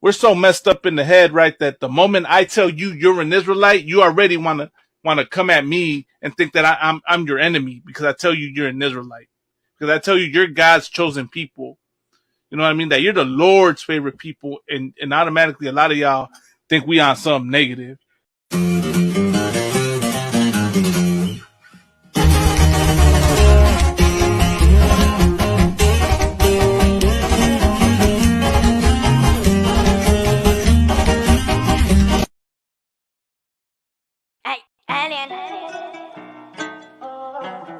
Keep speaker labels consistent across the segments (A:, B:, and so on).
A: we're so messed up in the head, right, that the moment I tell you you're an Israelite, you already want to come at me and think that I'm your enemy because I tell you you're an Israelite. Because I tell you you're God's chosen people. You know what I mean? That you're the Lord's favorite people, and automatically a lot of y'all think we on something negative.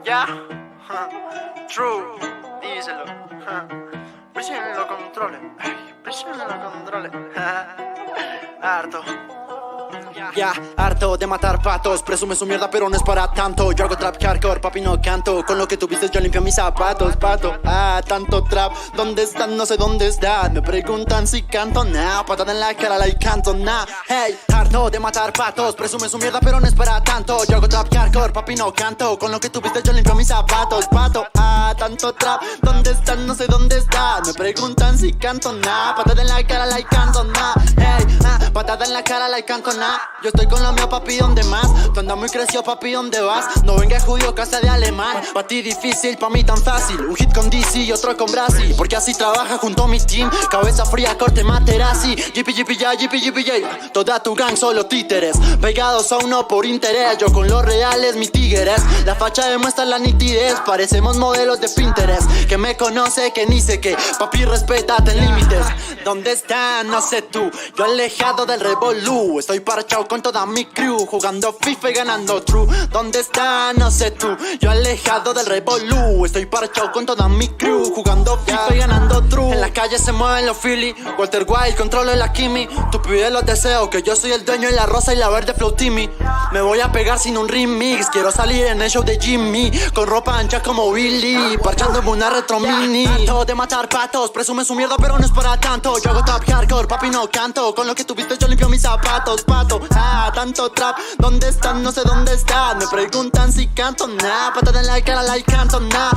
B: Ya, true, díselo. Presiona los controles, presiona los controles. Harto. Ya, harto de matar patos. Presume su mierda pero no es para tanto. Yo hago trap hardcore, papi no canto. Con lo que tuviste yo limpio mis zapatos, pato. Tanto trap, ¿dónde están? No sé dónde están. Me preguntan si canto, nah. Patada en la cara, like canto, nah. Hey, harto de matar patos. Presume su mierda pero no es para tanto. Yo hago trap hardcore, papi no canto. Con lo que tuviste yo limpio mis zapatos, pato. Tanto trap, ¿dónde están? No sé dónde están. Me preguntan si canto, nah. Patada en la cara, like canto, nah. Hey, patada en la cara, like canto, nah. Yo estoy con lo mío, papi, ¿dónde más? Tú andas muy crecido, papi, ¿dónde vas? No venga judío, casa de alemán. Pa' ti difícil, pa' mí tan fácil. Un hit con DC y otro con Brasil. Porque así trabaja junto a mi team. Cabeza fría, corte Materazzi. Yipi, yipi, ya, yipi, yipi, ya. Toda tu gang solo títeres. Pegados a uno por interés. Yo con los reales, mis tigres. La facha demuestra la nitidez. Parecemos modelos de Pinterest. Que me conoce, que ni sé qué. Papi, respétate en límites. ¿Dónde están? No sé tú. Yo alejado del revolú. Estoy parchado con toda mi crew, jugando FIFA y ganando true. ¿Dónde está? No sé tú. Yo alejado del revolú. Estoy parchado con toda mi crew, jugando FIFA y ganando true. En la calle se mueven los Philly. Walter White, controlo la Kimi. Tú pides los deseos, que yo soy el dueño en la rosa y la verde flow Timmy. Me voy a pegar sin un remix. Quiero salir en el show de Jimmy, con ropa ancha como Billy, parchando en una retro mini. Tanto de matar patos, presume su mierda pero no es para tanto. Yo hago trap hardcore, papi no canto. Con lo que tuviste yo limpio mis zapatos, pato. Tanto trap, ¿dónde están? No sé dónde están. Me preguntan si canto, nah. Patada en la cara, like canto, nah.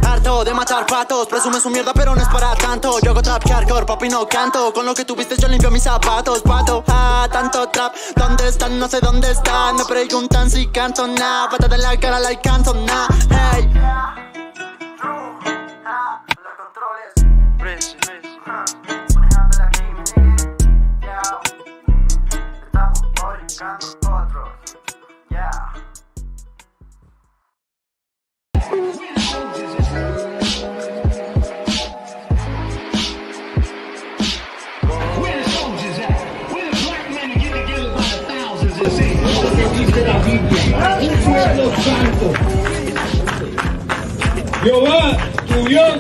B: Harto de matar patos, presume su mierda pero no es para tanto. Yo hago trap hardcore, papi no canto. Con lo que tuviste yo limpio mis zapatos, pato. Tanto trap, ¿dónde están? No sé dónde están. Me preguntan si canto, nah. Patada en la cara, like canto, nah. Hey. Los controles, manejando la otros, yeah.
C: Where the soldiers at? Where the black men get together by the thousands and say, un pueblo santo. Jehová, tu Dios,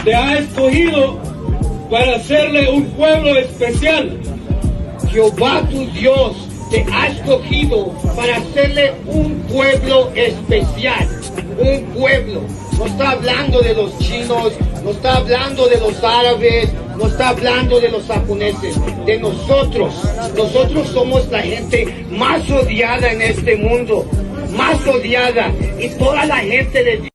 C: te ha escogido para hacerle un pueblo especial. Jehová, tu Dios, te ha escogido para hacerle un pueblo especial. Un pueblo. No está hablando de los chinos, no está hablando de los árabes, no está hablando de los japoneses, de nosotros. Nosotros somos la gente más odiada en este mundo, más odiada. Y toda la gente de Dios.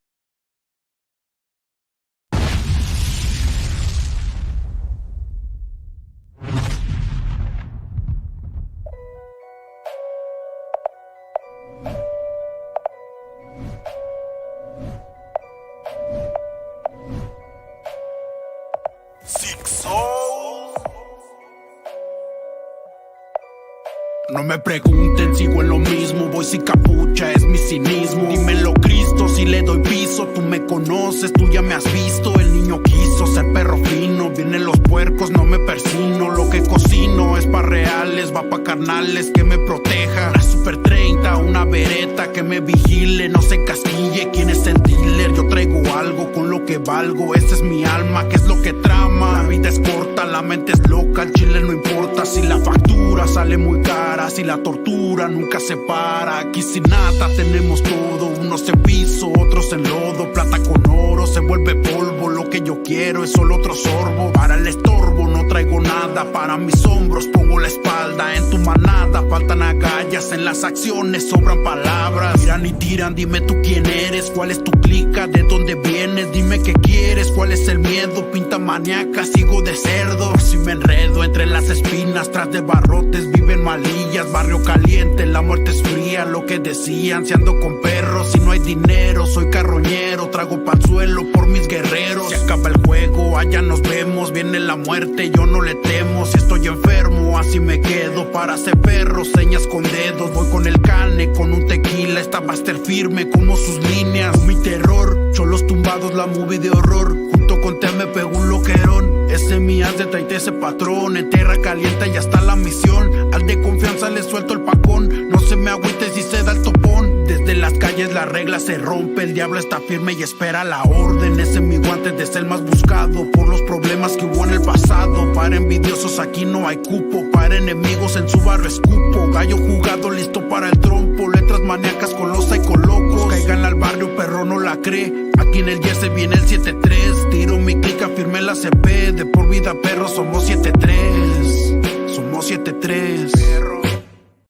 D: No me pregunten, sigo en lo mismo. Voy sin capucha, es mi cinismo. Dímelo, Cristo, si le doy piso. Tú me conoces, tú ya me has visto. El niño quiso ser perro fino. Vienen los puercos, no me persino. Lo que cocino es pa' reales, va pa' carnales que me proteja. La Super 30, una bereta que me vigile. No se casquille quién es el dealer. Yo traigo algo con lo que valgo. Esta es mi alma, que es lo que trama. La vida es corta, la mente es loca. El chile no importa si la factura sale muy cara. Si la tortura nunca se para. Aquí sin nada tenemos todo. Unos en piso, otros en lodo. Plata con oro, se vuelve polvo. Lo que yo quiero es solo otro sorbo. Para el estorbo no traigo nada. Para mis hombros pongo la espalda. En tu manada faltan agallas. En las acciones sobran palabras. Miran y tiran, dime tú quién eres. ¿Cuál es tu clica? ¿De dónde vienes? Dime qué quieres. ¿Cuál es el miedo? Pinta maníaca, sigo de cerdo. Si me enredo en entre las espinas, tras de barrotes viven malillas. Barrio caliente, la muerte es fría, lo que decían. Si ando con perros, si no hay dinero, soy carroñero, trago pa'l suelo por mis guerreros. Se acaba el juego, allá nos vemos, viene la muerte, yo no le temo. Si estoy enfermo, así me quedo, para ser perro, señas con dedos. Voy con el cane, con un tequila, esta Buster firme como sus líneas. Mi terror, cholos tumbados, la movie de horror. Junto con Te me pegó un loquerón. Ese mi as de traite ese patrón. En tierra caliente ya está la misión. Al de confianza le suelto el pacón. No se me agüite si se da el topón. Desde las calles la regla se rompe. El diablo está firme y espera la orden. Ese mi guante de ser más buscado por los problemas que hubo en el pasado. Para envidiosos aquí no hay cupo. Para enemigos en su barrio escupo. Gallo jugado listo para el trompo. Letras maníacas con los locos. Caigan al barrio, perro no la cree. Aquí en el 10 se viene el 7-3. Tiro mi clica, firme la CP. De por vida, perro, somos 7-3. Somos 7-3.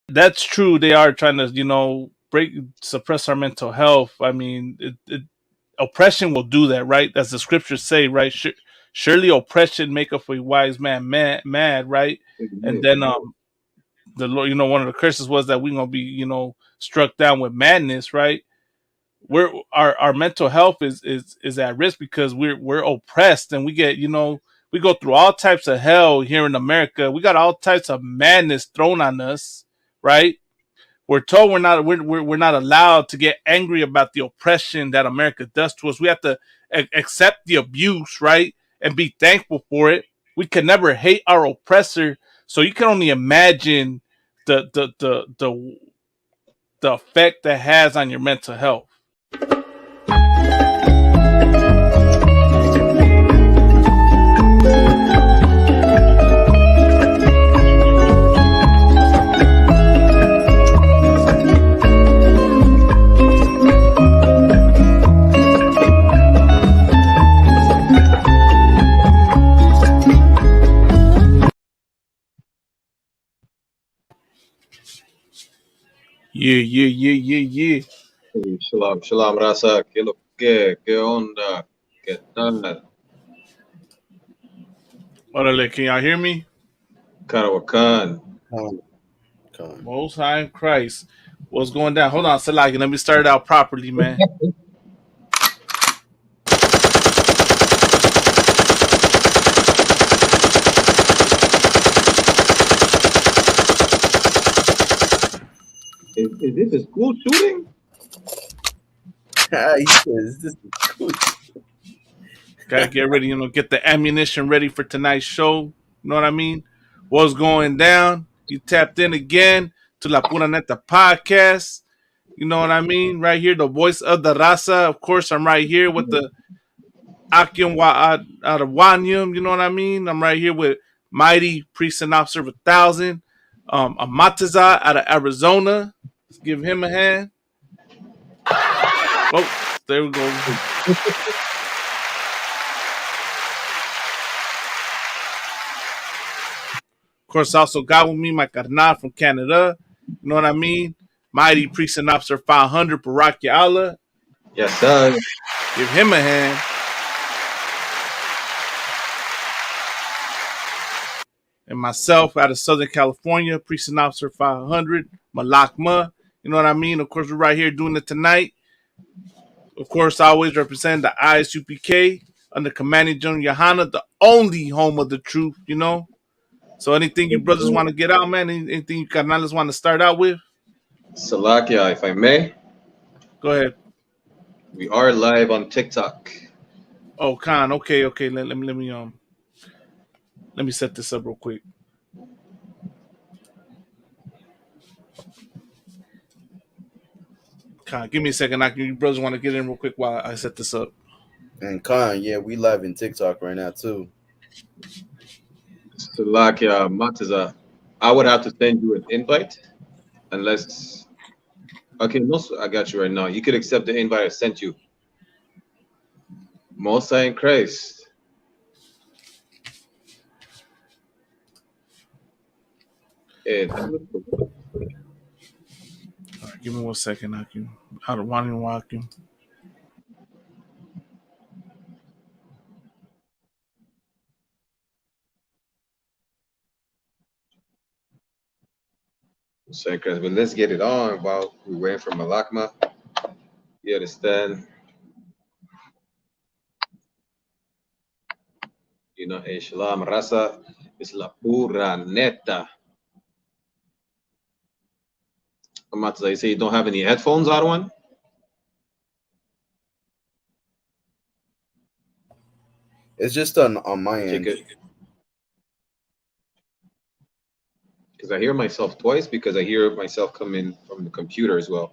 A: That's true. They are trying to, suppress our mental health. I mean, oppression will do that, right? As the scriptures say, right? Surely oppression maketh a wise man mad, right? And then the Lord, one of the curses was that we're gonna be, struck down with madness, right? Our mental health is at risk because we're oppressed, and we get, we go through all types of hell here in America. We got all types of madness thrown on us, right? We're told we're not allowed to get angry about the oppression that America does to us. We have to accept the abuse, right, and be thankful for it. We can never hate our oppressor. So you can only imagine the effect that has on your mental health. Yeah.
E: Shalom, shalom, Raza. ¿Qué lo que? ¿Qué onda? ¿Qué tal?
A: Orale, can y'all hear me?
E: Karawakan.
A: Most High in Christ. What's going down? Hold on, Salaki. Let me start it out properly, man.
E: Is this a school shooting?
F: He says, this is cool.
A: Gotta get ready, get the ammunition ready for tonight's show. You know what I mean? What's going down? You tapped in again to La Pura Neta podcast. You know what I mean? Right here, the voice of the Raza. Of course, I'm right here with the Akim out of Wanyum. You know what I mean? I'm right here with Mighty Precinct Officer 1000. Amataza out of Arizona. Let's give him a hand. Oh, there we go. Of course, also got with me my carnal from Canada. You know what I mean? Mighty Precinct Officer 500, Baraki Allah.
E: Yes, sir.
A: Give him a hand. And myself out of Southern California, Precinct Officer 500, Malakma. You know what I mean? Of course, we're right here doing it tonight. Of course, I always represent the ISUPK under Commanding General Yohana, the only home of the truth, So anything you brothers want to get out, man? Anything you carnales want to start out with?
E: Salakia, if I may.
A: Go ahead.
E: We are live on TikTok.
A: Oh, Khan. Okay. Let me set this up real quick. Khan, give me a second. You brothers want to get in real quick while I set this up.
F: And Khan, yeah, we live in TikTok right now too.
E: Salakia, Mataza. I would have to send you an invite unless. Okay, no, I got you right now. You could accept the invite I sent you. Most High in Christ.
A: All right, give me 1 second, Akim. Out of Wanyum.
E: So, but let's get it on while we wait for Malakma. You understand? You know, Shalom Raza is la pura neta. Amatza, you say you don't have any headphones on one?
F: It's just on my end.
E: Because I hear myself twice because I hear myself coming from the computer as well.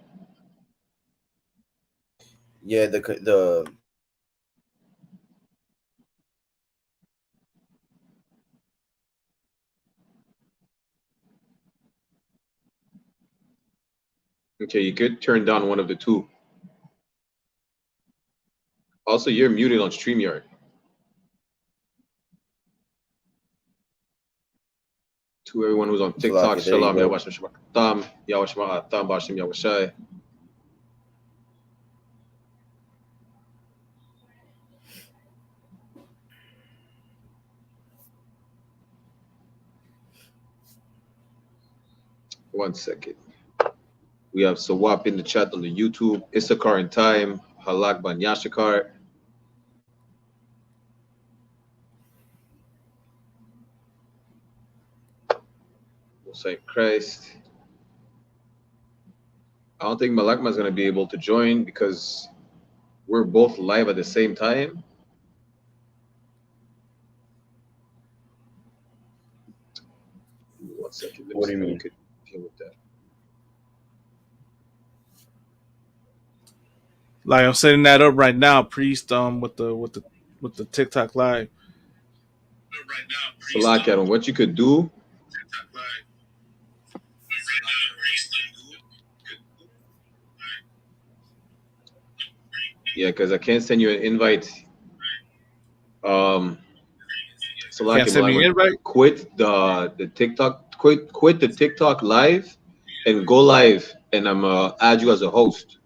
F: Yeah, the
E: Okay, you could turn down one of the two. Also, you're muted on StreamYard. To everyone who's on TikTok,
F: Salaki, there you
E: Shalom,
F: go.
E: Yawashim Shabakatam, Yawashim Atam, Bashim Yawashai. One second. We have Sawap in the chat on the YouTube, Issachar in time, Halak Ban Yashikar. Saint Christ. I don't think Malakma is going to be able to join because we're both live at the same time. One second.
F: What do you mean?
E: Could deal with that.
A: Like I'm setting that up right now, Priest. With the TikTok live.
E: Salakia, what you could do. Yeah, because I can't send you an invite. Salakia,
A: Can't send me an invite?
E: quit the TikTok, quit the TikTok live, and go live, and I'm add you as a host.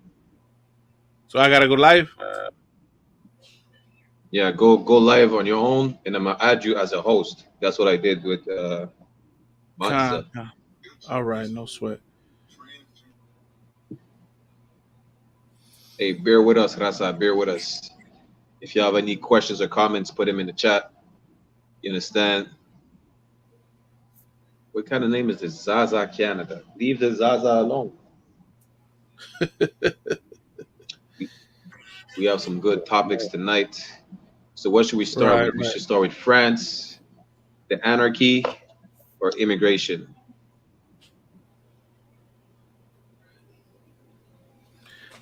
A: So I gotta go live.
E: Yeah, go live on your own, and I'm gonna add you as a host. That's what I did with Matza.
A: All right, no sweat.
E: Hey, bear with us, Raza. Bear with us. If you have any questions or comments, put them in the chat. You understand? What kind of name is this? Zaza Canada. Leave the Zaza alone. We have some good topics tonight. So what should we start with? We should start with France, the anarchy, or immigration.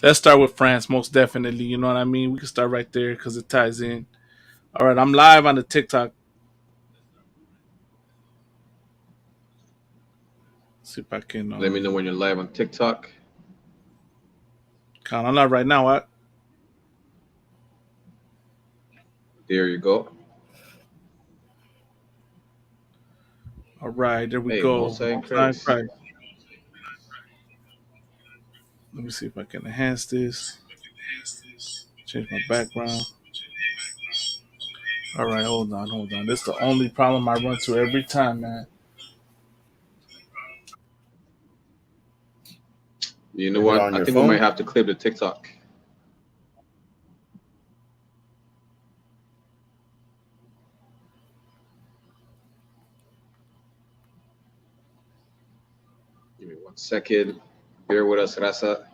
A: Let's start with France, most definitely. You know what I mean? We can start right there because it ties in. All right, I'm live on the TikTok. See if I can.
E: Let me know when you're live on TikTok.
A: I'm not right now. What?
E: There you go.
A: All right, there we go. Let me see if I can enhance this. Change my background. All right, hold on. This is the only problem I run to every time, man.
E: You know what? I think we might have to clip the TikTok. Give me 1 second. Bear with us, Raza.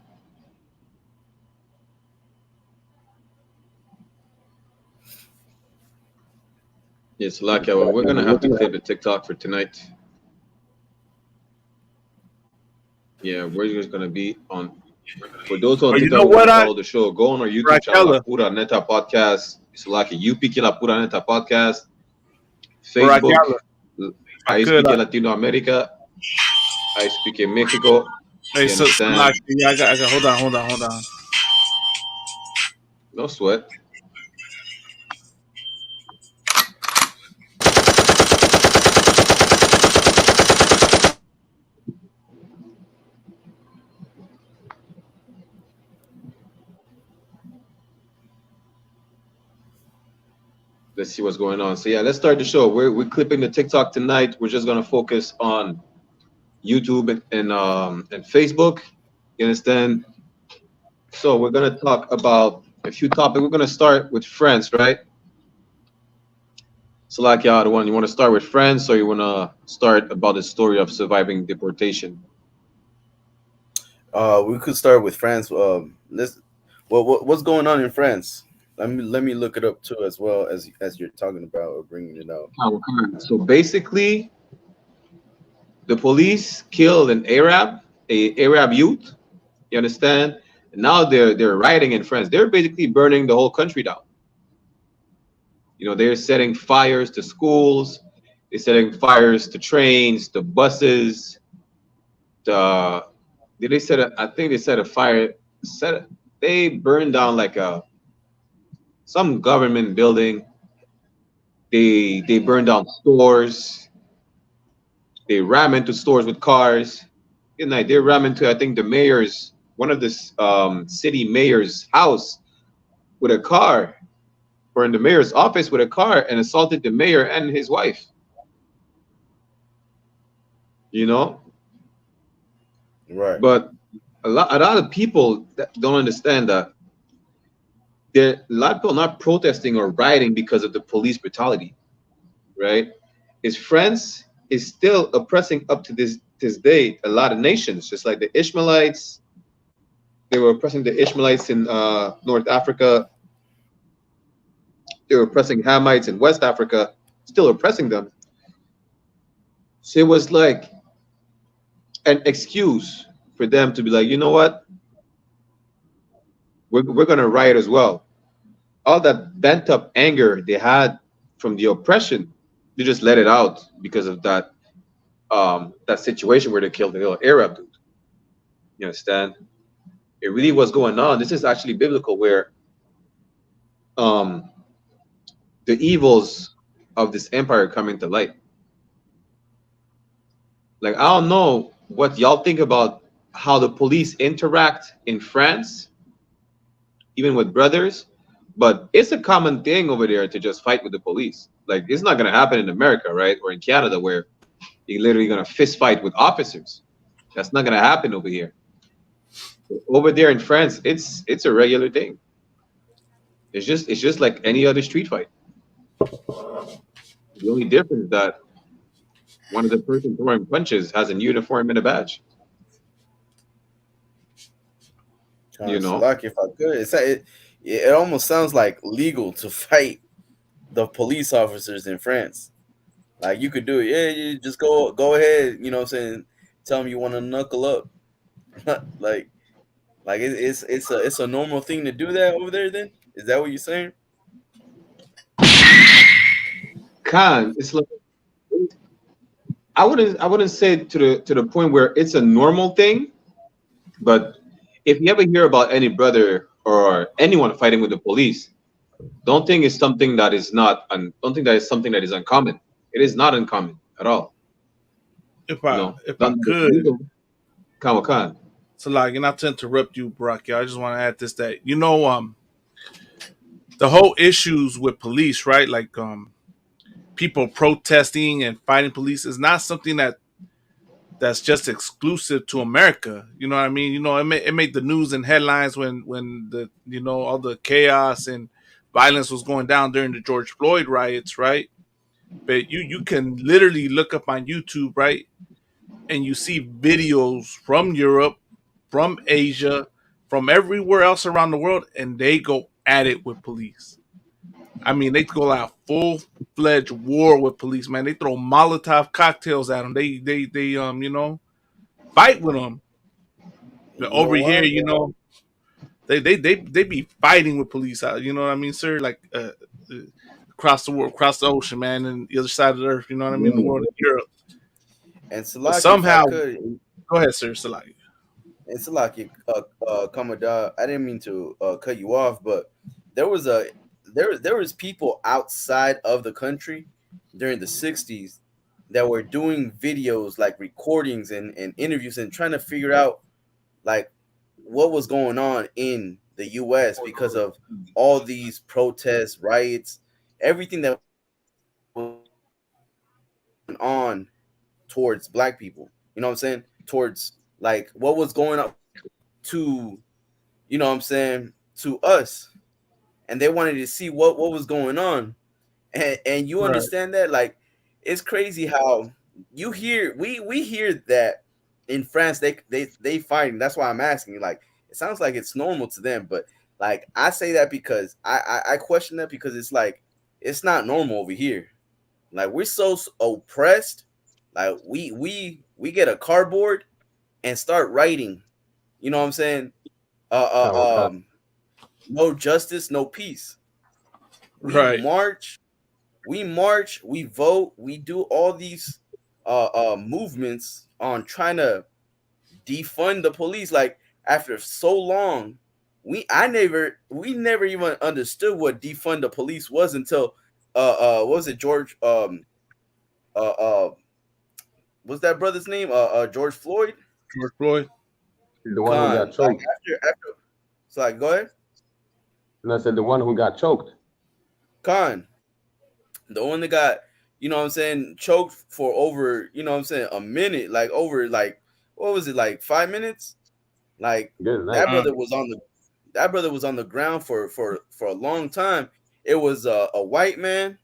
E: Yes, Lakia, well, we're gonna have to clip the TikTok for tonight. Yeah, we're just gonna be on. For those on TikTok who follow the show, go on our YouTube channel, La Pura Neta Podcast. It's like a UPK La Pura Neta Podcast. Facebook, I speak in Latino America. I speak in Mexico.
A: Hey, so I got hold on.
E: No sweat. Let's see what's going on. So yeah, let's start the show. We're clipping the TikTok tonight. We're just gonna focus on YouTube and Facebook. You understand? So we're gonna talk about a few topics. We're gonna start with France, right? So like yeah, the one you want to start with France, or you want to start about the story of surviving deportation?
F: We could start with France. Let's. What's going on in France? Let me look it up too, as you're talking about or bringing it out.
E: So basically, the police killed an Arab youth. You understand? And now they're rioting in France. They're basically burning the whole country down. You know, they're setting fires to schools. They're setting fires to trains, to buses. To did they set? I think they set a fire. Set. They burned down like some government building. They burned down stores. They ram into stores with cars. Good night. They ram into I think the mayor's one of the city mayor's house with a car, or in the mayor's office with a car, and assaulted the mayor and his wife. You know,
F: Right.
E: but a lot of people that don't understand that there a lot of people not protesting or rioting because of the police brutality, right? Is France is still oppressing up to this day a lot of nations, just like the Ishmaelites. They were oppressing the Ishmaelites in North Africa. They were oppressing Hamites in West Africa, still oppressing them. So it was like an excuse for them to be like, you know what, we're going to riot as well. All that bent up anger they had from the oppression, they just let it out because of that situation where they killed the little Arab dude. You understand? It really was going on. This is actually biblical, where um, the evils of this empire coming to light. Like I don't know what y'all think about how the police interact in France, even with brothers, but it's a common thing over there to just fight with the police. Like it's not gonna happen in America, right, or in Canada, where you're literally gonna fist fight with officers. That's not gonna happen over here. Over there in France, it's a regular thing. It's just like any other street fight. The only difference is that one of the person throwing punches has a uniform and a badge. You
F: So
E: know,
F: like if I could, it almost sounds like legal to fight the police officers in France. Like you could do it. Yeah, you just go ahead. You know what I'm saying? Tell them you want to knuckle up. like it's a normal thing to do that over there. Then is that what you're saying?
E: it's like I wouldn't say to the point where it's a normal thing, but if you ever hear about any brother or anyone fighting with the police, don't think it's something that is not don't think that is something that is uncommon. It is not uncommon at all.
A: If
E: You
A: I
E: know,
A: if I
E: don't
A: could,
E: Khan.
A: so like, and not to interrupt you, Brock, I just want to add this, that the whole issues with police, right? Like people protesting and fighting police is not something that's just exclusive to America. You know what I mean? It made the news and headlines when the all the chaos and violence was going down during the George Floyd riots, right? But you can literally look up on YouTube, right? And you see videos from Europe, from Asia, from everywhere else around the world, and they go at it with police. I mean, they go out full fledged war with police, man. They throw Molotov cocktails at them. They fight with them. But
F: You know
A: over here,
F: what?
A: they be fighting with police. You know what I mean, sir? Like across the world, across the ocean, man, and the other side of the earth. You know what I mean? The world of Europe.
F: And
A: But
F: Salaki, if I
A: somehow,
F: could,
A: go ahead, sir. Salaki.
F: and Salaki, Kamada, I didn't mean to cut you off, but there was a there was people outside of the country during the '60s that were doing videos, like recordings and interviews, and trying to figure out like what was going on in the US because of all these protests, riots, everything that was on towards black people. you know what I'm saying, towards like what was going up to, you know what I'm saying, to us, and they wanted to see what was going on, and you
A: Right.
F: understand that, like, it's crazy how you hear we hear that in France they fighting. That's why I'm asking. Like, it sounds like it's normal to them, but like I say that because I question that because it's like it's not normal over here. Like, we're so oppressed. Like, we get a cardboard and start writing. You know what I'm saying? No justice, no peace. We
A: Right.
F: march, we vote, we do all these movements on trying to defund the police. Like, after so long, we never even understood what defund the police was until what was it, George uh uh what's that brother's name? George Floyd?
A: George Floyd.
G: The one who got choked.
F: After so, like, go ahead.
G: And I said the one who got choked.
F: Khan, the one that got, you know what I'm saying, choked for over, you know what I'm saying, a minute, like over, like, what was it, like 5 minutes? Like, that brother was on the ground for a long time. It was a white man,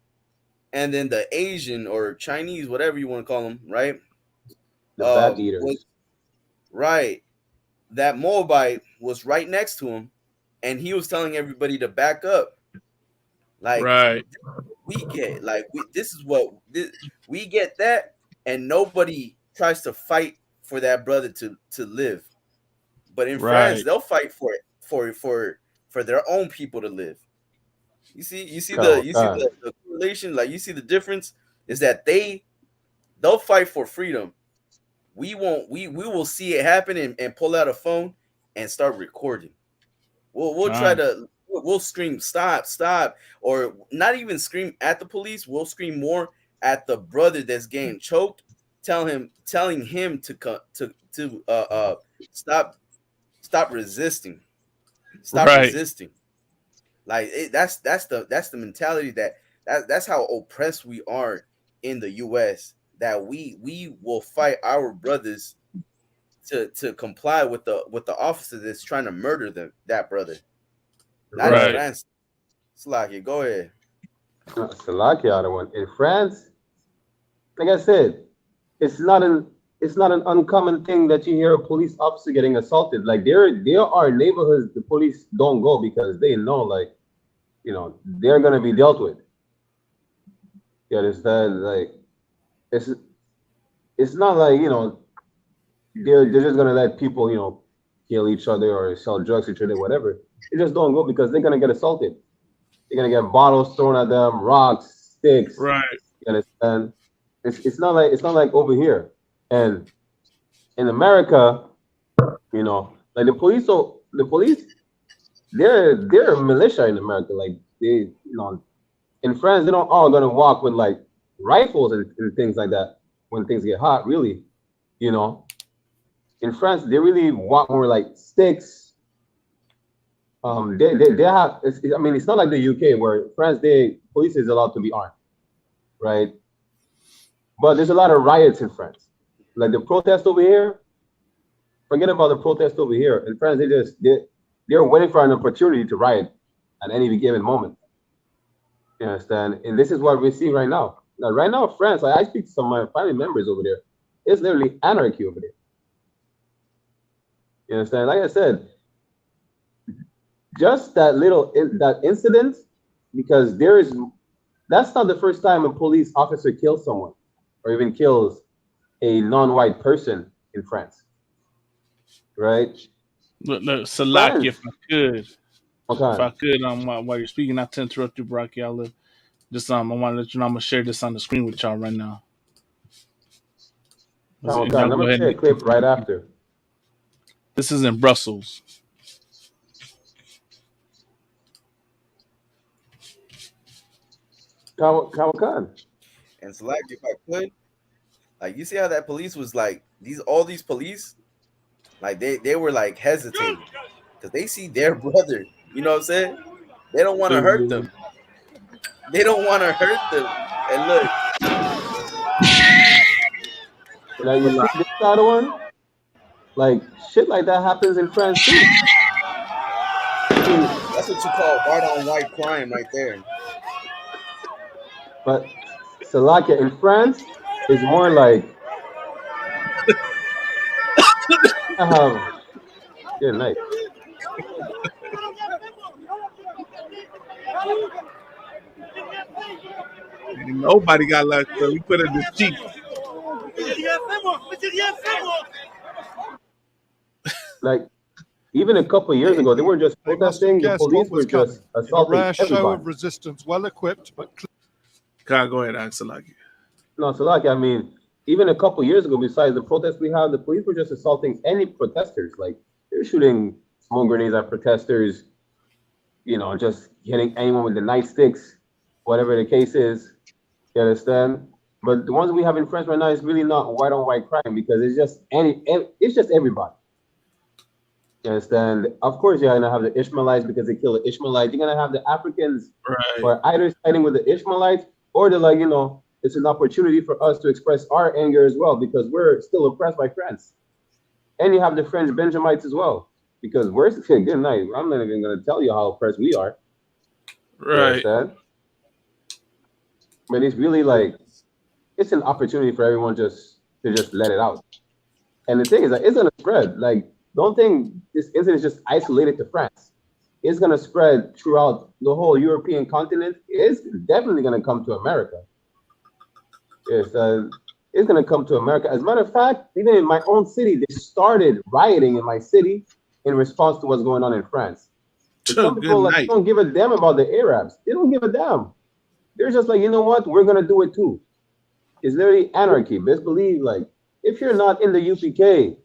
F: and then the Asian or Chinese, whatever you want to call them, right?
G: The bad eaters.
F: Right. That Moabite was right next to him, and he was telling everybody to back up. Like,
A: right.
F: We get we get that, and nobody tries to fight for that brother to live. But in France, they'll fight for it for their own people to live. You see the correlation, like, you see the difference is that they'll fight for freedom. We won't. We will see it happen and pull out a phone and start recording. We'll try to. We'll scream stop, or not even scream at the police. We'll scream more at the brother that's getting choked, telling him to stop resisting, resisting. Like, that's the mentality that's how oppressed we are in the U.S. That we will fight our brothers to comply with the officer that's trying to murder that brother. Not in France. Slacky, go ahead.
G: Slacky, other one. In France, like I said, it's not an uncommon thing that you hear a police officer getting assaulted. Like, there are neighborhoods the police don't go because they know, like, you know, they're gonna be dealt with. You understand? Like, it's not like, you know, they're just gonna let people, you know, kill each other or sell drugs to each other, whatever. They just don't go because they're gonna get assaulted. They're gonna get bottles thrown at them, rocks, sticks.
A: Right.
G: You understand? It's not like over here. And in America, you know, like the police, they're a militia in America. Like, they, you know, in France, they don't all gonna walk with like rifles and things like that when things get hot, really. You know, in France, they really walk more like sticks. They have. I mean, it's not like the UK where France, police is allowed to be armed, right? But there's a lot of riots in France. Like the protest over here. Forget about the protest over here. In France, they're waiting for an opportunity to riot at any given moment. You understand? And this is what we see right now. Now, right now, France, like, I speak to some of my family members over there. It's literally anarchy over there. You understand? Like I said, just that incident, because that's not the first time a police officer kills someone or even kills a non-white person in France, right?
A: Look, Salaki, if I could,
G: okay.
A: While you're speaking, not to interrupt you, Brocky, I want to let you know I'm gonna share this on the screen with y'all right now.
G: I'm gonna share a clip right after.
A: This is in Brussels.
G: Khan.
F: And so, like, if I could, like, you see how that police was like, all these police, like, they were like hesitating because they see their brother. You know what I'm saying? They don't want to hurt them. They don't want to hurt them. And look,
G: Like you see this other one, like shit like that happens in France too.
F: That's what you call white on white crime right there.
G: But Slovakia in France is more like I have good night.
A: Nobody got locked up. We put it in the cheek.
G: Like even a couple of years ago, they weren't just protesting. The police were just assaulting everybody.
H: Show of resistance, well equipped, but
A: God, go ahead, Axelaki.
G: No, Slovakia. I mean, even a couple of years ago, besides the protests we had, the police were just assaulting any protesters. Like they were shooting smoke grenades at protesters. You know, just hitting anyone with the nightsticks, whatever the case is. You understand? But the ones we have in France right now is really not white on white crime because it's just everybody. You understand? Of course, you're gonna have the Ishmaelites because they kill the Ishmaelites. You're gonna have the Africans who are either siding with the Ishmaelites or they're like, you know, it's an opportunity for us to express our anger as well because we're still oppressed by France. And you have the French Benjamites as well because we're good night. I'm not even gonna tell you how oppressed we are.
A: Right.
G: You understand? But it's really like it's an opportunity for everyone to just let it out. And the thing is that it's gonna spread. Like, don't think this incident is just isolated to France. It's gonna spread throughout the whole European continent. It's definitely gonna come to America. Yes, it's gonna come to America. As a matter of fact, even in my own city, they started rioting in my city in response to what's going on in France. Some people like don't give a damn about the Arabs. They don't give a damn. They're just like, you know what? We're gonna do it too. It's literally anarchy. Best believe, like, if you're not in the UPK,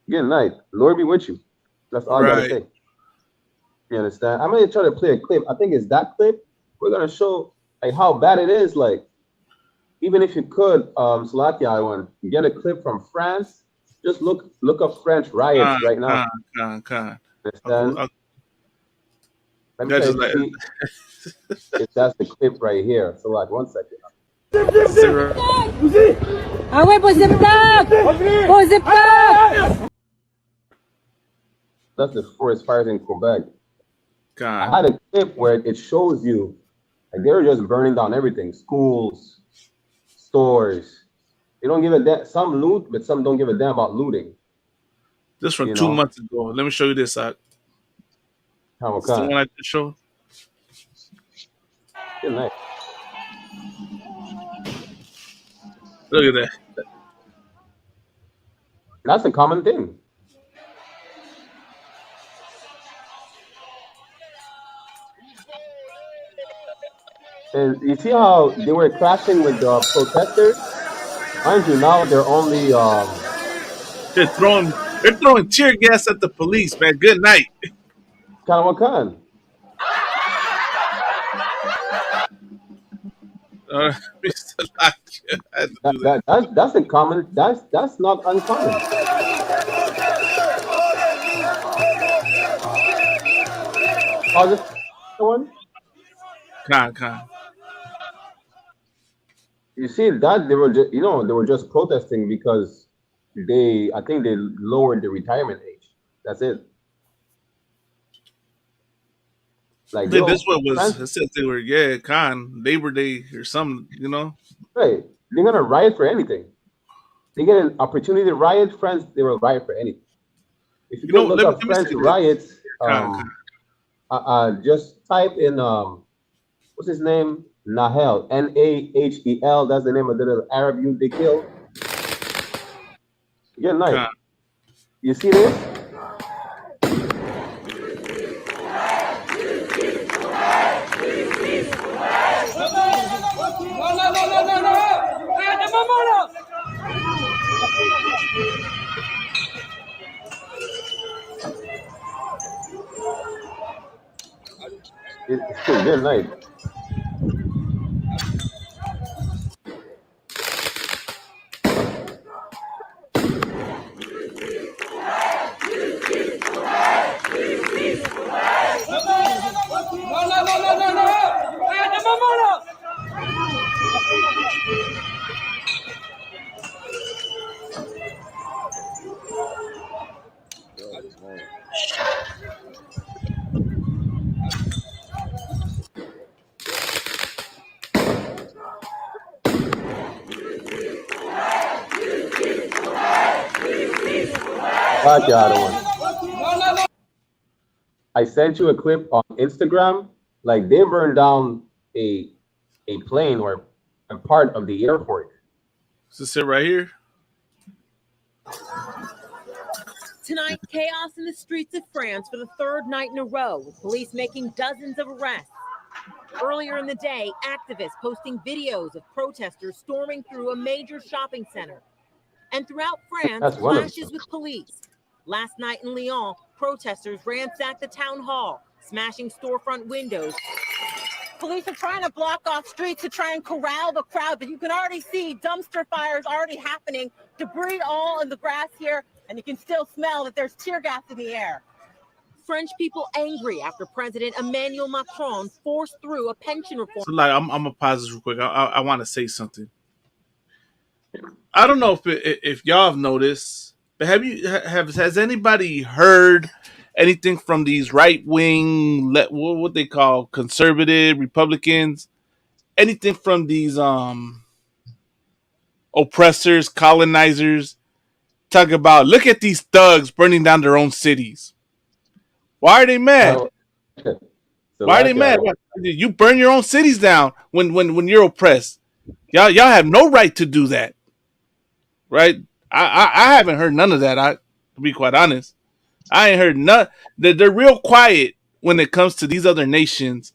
G: good night. Lord be with you. That's all I gotta say. You understand? I'm gonna try to play a clip. I think it's that clip. We're gonna show like how bad it is. Like, even if you could, Slovakia, I want to get a clip from France. Just look up French riots right now. Understand? Let me tell you, if that's the clip right here. So like 1 second.
I: Ah ouais, posez pas! Posez pas!
G: That's the forest fires in Quebec.
A: God.
G: I had a clip where it shows you like they were just burning down everything. Schools, stores. They don't give a damn. Some loot, but some don't give a damn about looting.
A: This from 2 months ago. Let me show you this. It's the one I just showed.
G: Good night.
A: Look at that.
G: That's a common thing. And you see how they were clashing with the protesters? Mind you, now they're only
A: they're throwing tear gas at the police, man. Good night.
G: Kanawakan. That's a common. That's not uncommon. Oh, this one.
A: Con.
G: You see that they were just, they were just protesting because I think they lowered the retirement age. That's it. Like
A: this one was. It said they were Labor Day or something.
G: Right. They're gonna riot for anything. They get an opportunity to riot. France, they will riot for anything. If you look up French riots, just type in what's his name? Nahel, Nahel. That's the name of the little Arab youth they killed. Good night. You see this? It's good night. Fuck the other one. I sent you a clip on Instagram. Like they burned down a plane or a part of the airport.
A: Is this it right here?
J: Tonight, chaos in the streets of France for the third night in a row, with police making dozens of arrests. Earlier in the day, activists posting videos of protesters storming through a major shopping center. And throughout France, clashes with police. Last night in Lyon, protesters ransacked the town hall, smashing storefront windows. Police are trying to block off streets to try and corral the crowd, but you can already see dumpster fires already happening, debris all in the grass here, and you can still smell that there's tear gas in the air. French people angry after President Emmanuel Macron forced through a pension reform.
A: So, like, I'm gonna pause this real quick. I want to say something. I don't know if y'all have noticed, but has anybody heard anything from these right wing, what they call conservative Republicans? Anything from these oppressors, colonizers, talk about, look at these thugs burning down their own cities. Why are they mad? Why are they mad? You burn your own cities down when you're oppressed. Y'all have no right to do that. Right? I haven't heard none of that. To be quite honest, I ain't heard none. They're real quiet when it comes to these other nations,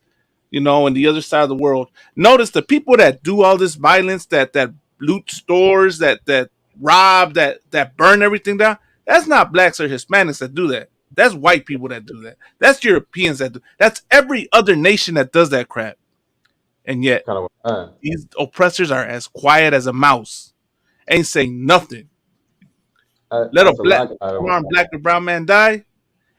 A: you know, and the other side of the world. Notice the people that do all this violence, that loot stores, that rob, that burn everything down. That's not blacks or Hispanics that do that. That's white people that do that. That's Europeans that do. That's every other nation that does that crap. And yet, these oppressors are as quiet as a mouse. Ain't saying nothing. Let a black or brown man die,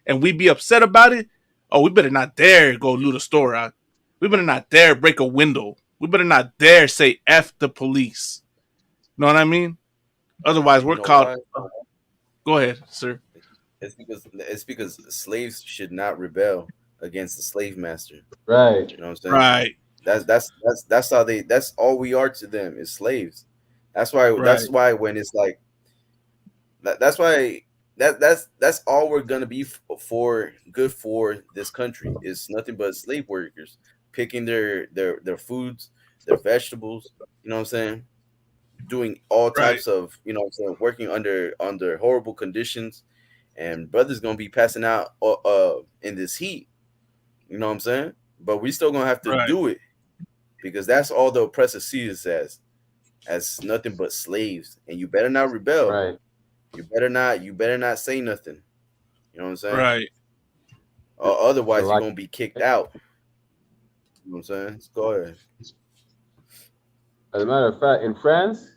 A: and we be upset about it. Oh, we better not dare go loot a store out. We better not dare break a window. We better not dare say F the police. Know what I mean? Otherwise, we're called. Go ahead, sir.
F: It's because slaves should not rebel against the slave master.
G: Right.
F: You know what I'm saying?
A: Right.
F: That's how they. That's all we are to them is slaves. That's why. Right. That's why when it's like. That's why. That's all we're gonna be for good for this country is nothing but slave workers picking their foods, their vegetables. You know what I'm saying? Doing all types of, you know what I'm saying, working under horrible conditions, and brothers gonna be passing out in this heat. You know what I'm saying? But we still gonna have to do it because that's all the oppressor sees us as nothing but slaves, and you better not rebel.
G: Right.
F: You better not say nothing. You know what I'm saying?
A: Right.
F: Otherwise, you're gonna be kicked out. You know what I'm saying? Let's go ahead.
G: As a matter of fact, in France,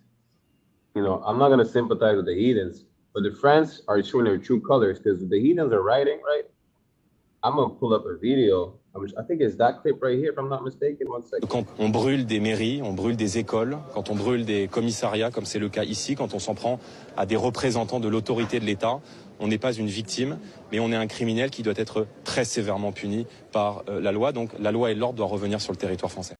G: you know, I'm not gonna sympathize with the heathens, but the French are showing their true colors because the heathens are rioting, right? I'm gonna pull up a video. I think it's that clip right here, if I'm not mistaken. 1 second.
K: Quand on brûle des mairies, on brûle des écoles, quand on brûle des commissariats, comme c'est le cas ici, quand on s'en prend à des représentants de l'autorité de l'État, on n'est pas une victime, mais on est un criminel qui doit être très sévèrement puni par la loi. Donc la loi et l'ordre doivent revenir sur le territoire français.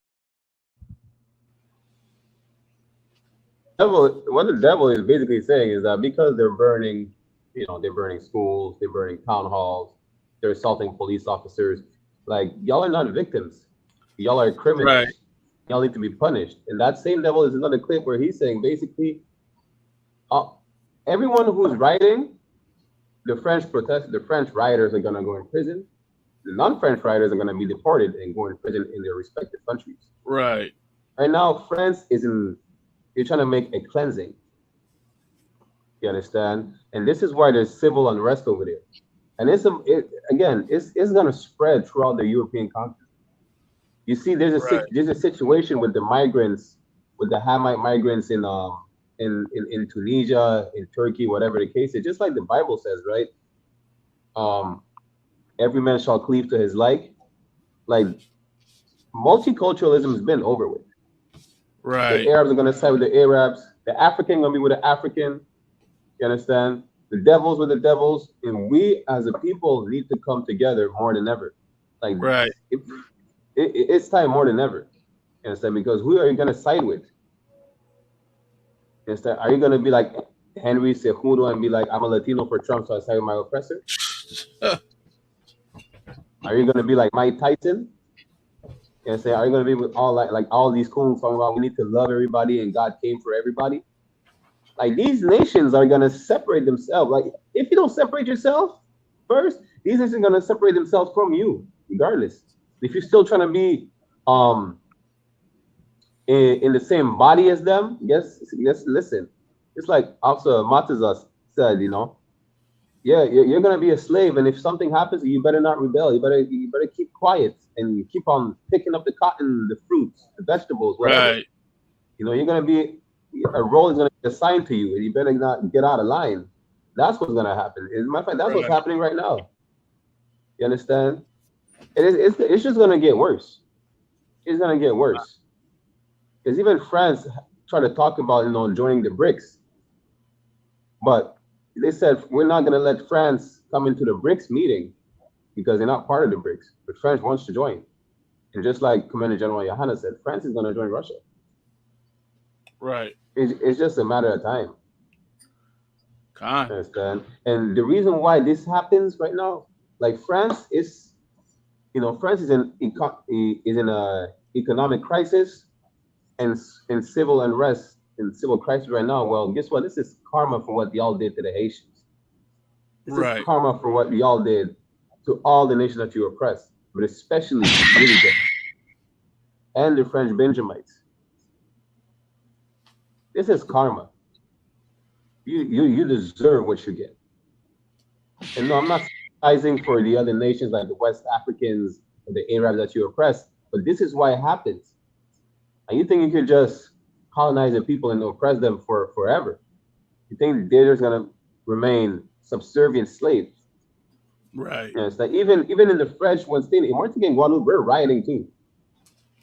G: What the devil is basically saying is that because they're burning, you know, they're burning schools, they're burning town halls, they're assaulting police officers. Like, y'all are not victims. Y'all are criminals. Right. Y'all need to be punished. And that same devil is another clip where he's saying basically, everyone who's rioting, the French rioters are gonna go in prison. The non-French rioters are gonna be deported and go in prison in their respective countries.
A: Right.
G: Right now, France you're trying to make a cleansing. You understand? And this is why there's civil unrest over there. And it's going to spread throughout the European continent. You see, there's a situation with the migrants, with the Hamite migrants in Tunisia, in Turkey, whatever the case is. Just like the Bible says, right? Every man shall cleave to his like. Like, multiculturalism has been over with.
A: Right.
G: The Arabs are going to side with the Arabs. The African going to be with the African. You understand? The devils with the devils, and we as a people need to come together more than ever. Like, it's time more than ever. You understand? Because who are you going to side with? Instead, are you going to be like Henry Cejudo and be like, I'm a Latino for Trump, so I side with my oppressor? Are you gonna be like Mike Tyson? You know, say, are you gonna be with all like all these coons talking about we need to love everybody and God came for everybody? Like these nations are gonna separate themselves. Like if you don't separate yourself first, these nations are gonna separate themselves from you, regardless. If you're still trying to be in the same body as them, yes, listen. It's like Officer Matazas said, you know, yeah, you're gonna be a slave, and if something happens, you better not rebel. You better keep quiet and you keep on picking up the cotton, the fruits, the vegetables, whatever.
A: Right.
G: You know, you're gonna be a role is gonna be assigned to you, and you better not get out of line. That's what's gonna happen. As a matter of fact, that's what's happening right now. You understand? It's just gonna get worse. It's gonna get worse. Because even France tried to talk about, you know, joining the BRICS, but they said we're not gonna let France come into the BRICS meeting because they're not part of the BRICS. But France wants to join, and just like Commander General Johanna said, France is gonna join Russia.
A: Right.
G: It's just a matter of time.
A: God.
G: Understand? And the reason why this happens right now, like France is, you know, France is in a economic crisis and in civil unrest and civil crisis right now. Well, guess what? This is karma for what y'all did to the Haitians. This is karma for what y'all did to all the nations that you oppressed, but especially really good, and the French Benjamites. This is karma. You deserve what you get. And no, I'm not sympathizing for the other nations like the West Africans or the Arabs that you oppress, but this is why it happens. And you think you could just colonize the people and oppress them for forever? You think they're just gonna remain subservient slaves?
A: Right.
G: You know, it's like even in the French one state, in Martinique and Guadeloupe, we're rioting too.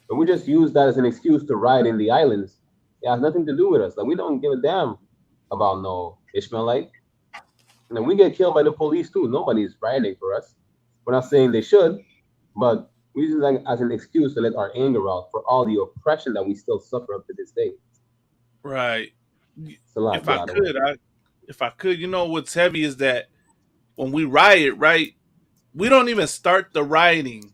G: But we just use that as an excuse to riot in the islands. It has nothing to do with us. Like we don't give a damn about no Ishmaelite. You know, we get killed by the police too. Nobody's rioting for us. We're not saying they should, but we use it like as an excuse to let our anger out for all the oppression that we still suffer up to this day.
A: Right.
G: It's a lot.
A: If I could, you know what's heavy is that when we riot, right, we don't even start the rioting.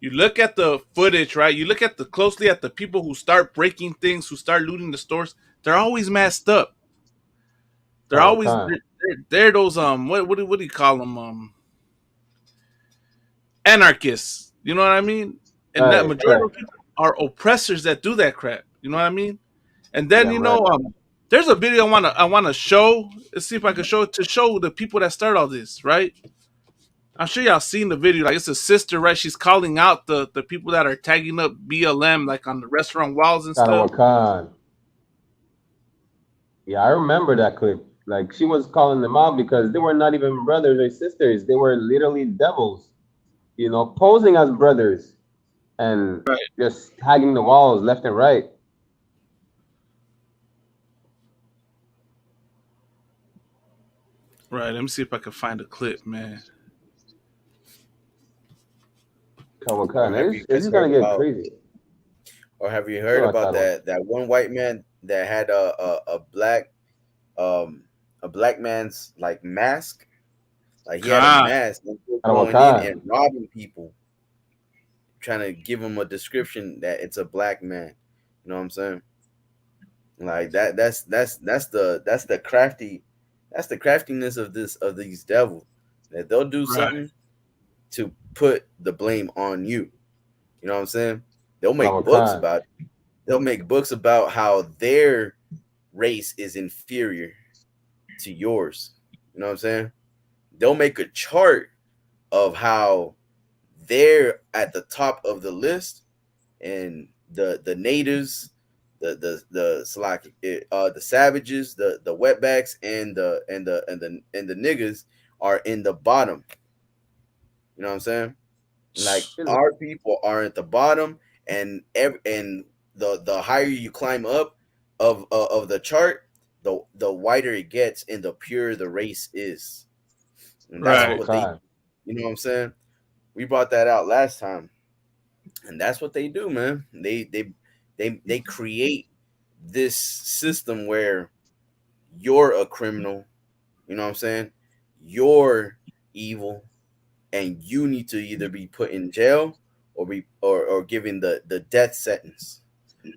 A: You look at the footage, right? You look at closely at the people who start breaking things, who start looting the stores. They're always masked up. They're always they're those what do you call them, anarchists. You know what I mean? And that majority of people are oppressors that do that crap. You know what I mean? And then there's a video I wanna show. Let's see if I can show it to show the people that start all this, right? I'm sure y'all seen the video. Like it's a sister, right? She's calling out the people that are tagging up BLM like on the restaurant walls and stuff.
G: Yeah, I remember that clip. Like she was calling them out because they were not even brothers or sisters. They were literally devils, you know, posing as brothers and just tagging the walls left and right.
A: Right. Let me see if I can find a clip, man.
G: It's gonna get crazy.
F: Or have you heard about that one white man that had a black man's like mask? Like he had a mask going in and robbing people, trying to give him a description that it's a black man. You know what I'm saying? Like that's the craftiness of these devils, that they'll do something to put the blame on you. You know what I'm saying? They'll make books about it. They'll make books about how their race is inferior to yours. You know what I'm saying? They'll make a chart of how they're at the top of the list, and the natives, the savages, the wetbacks, and the niggas are in the bottom. You know what I'm saying? Like our people are at the bottom, and the higher you climb up of the chart, the whiter it gets, and the purer the race is. And that's what they, you know what I'm saying? We brought that out last time, and that's what they do, man. They create this system where you're a criminal. You know what I'm saying? You're evil, and you need to either be put in jail or be or given the death sentence.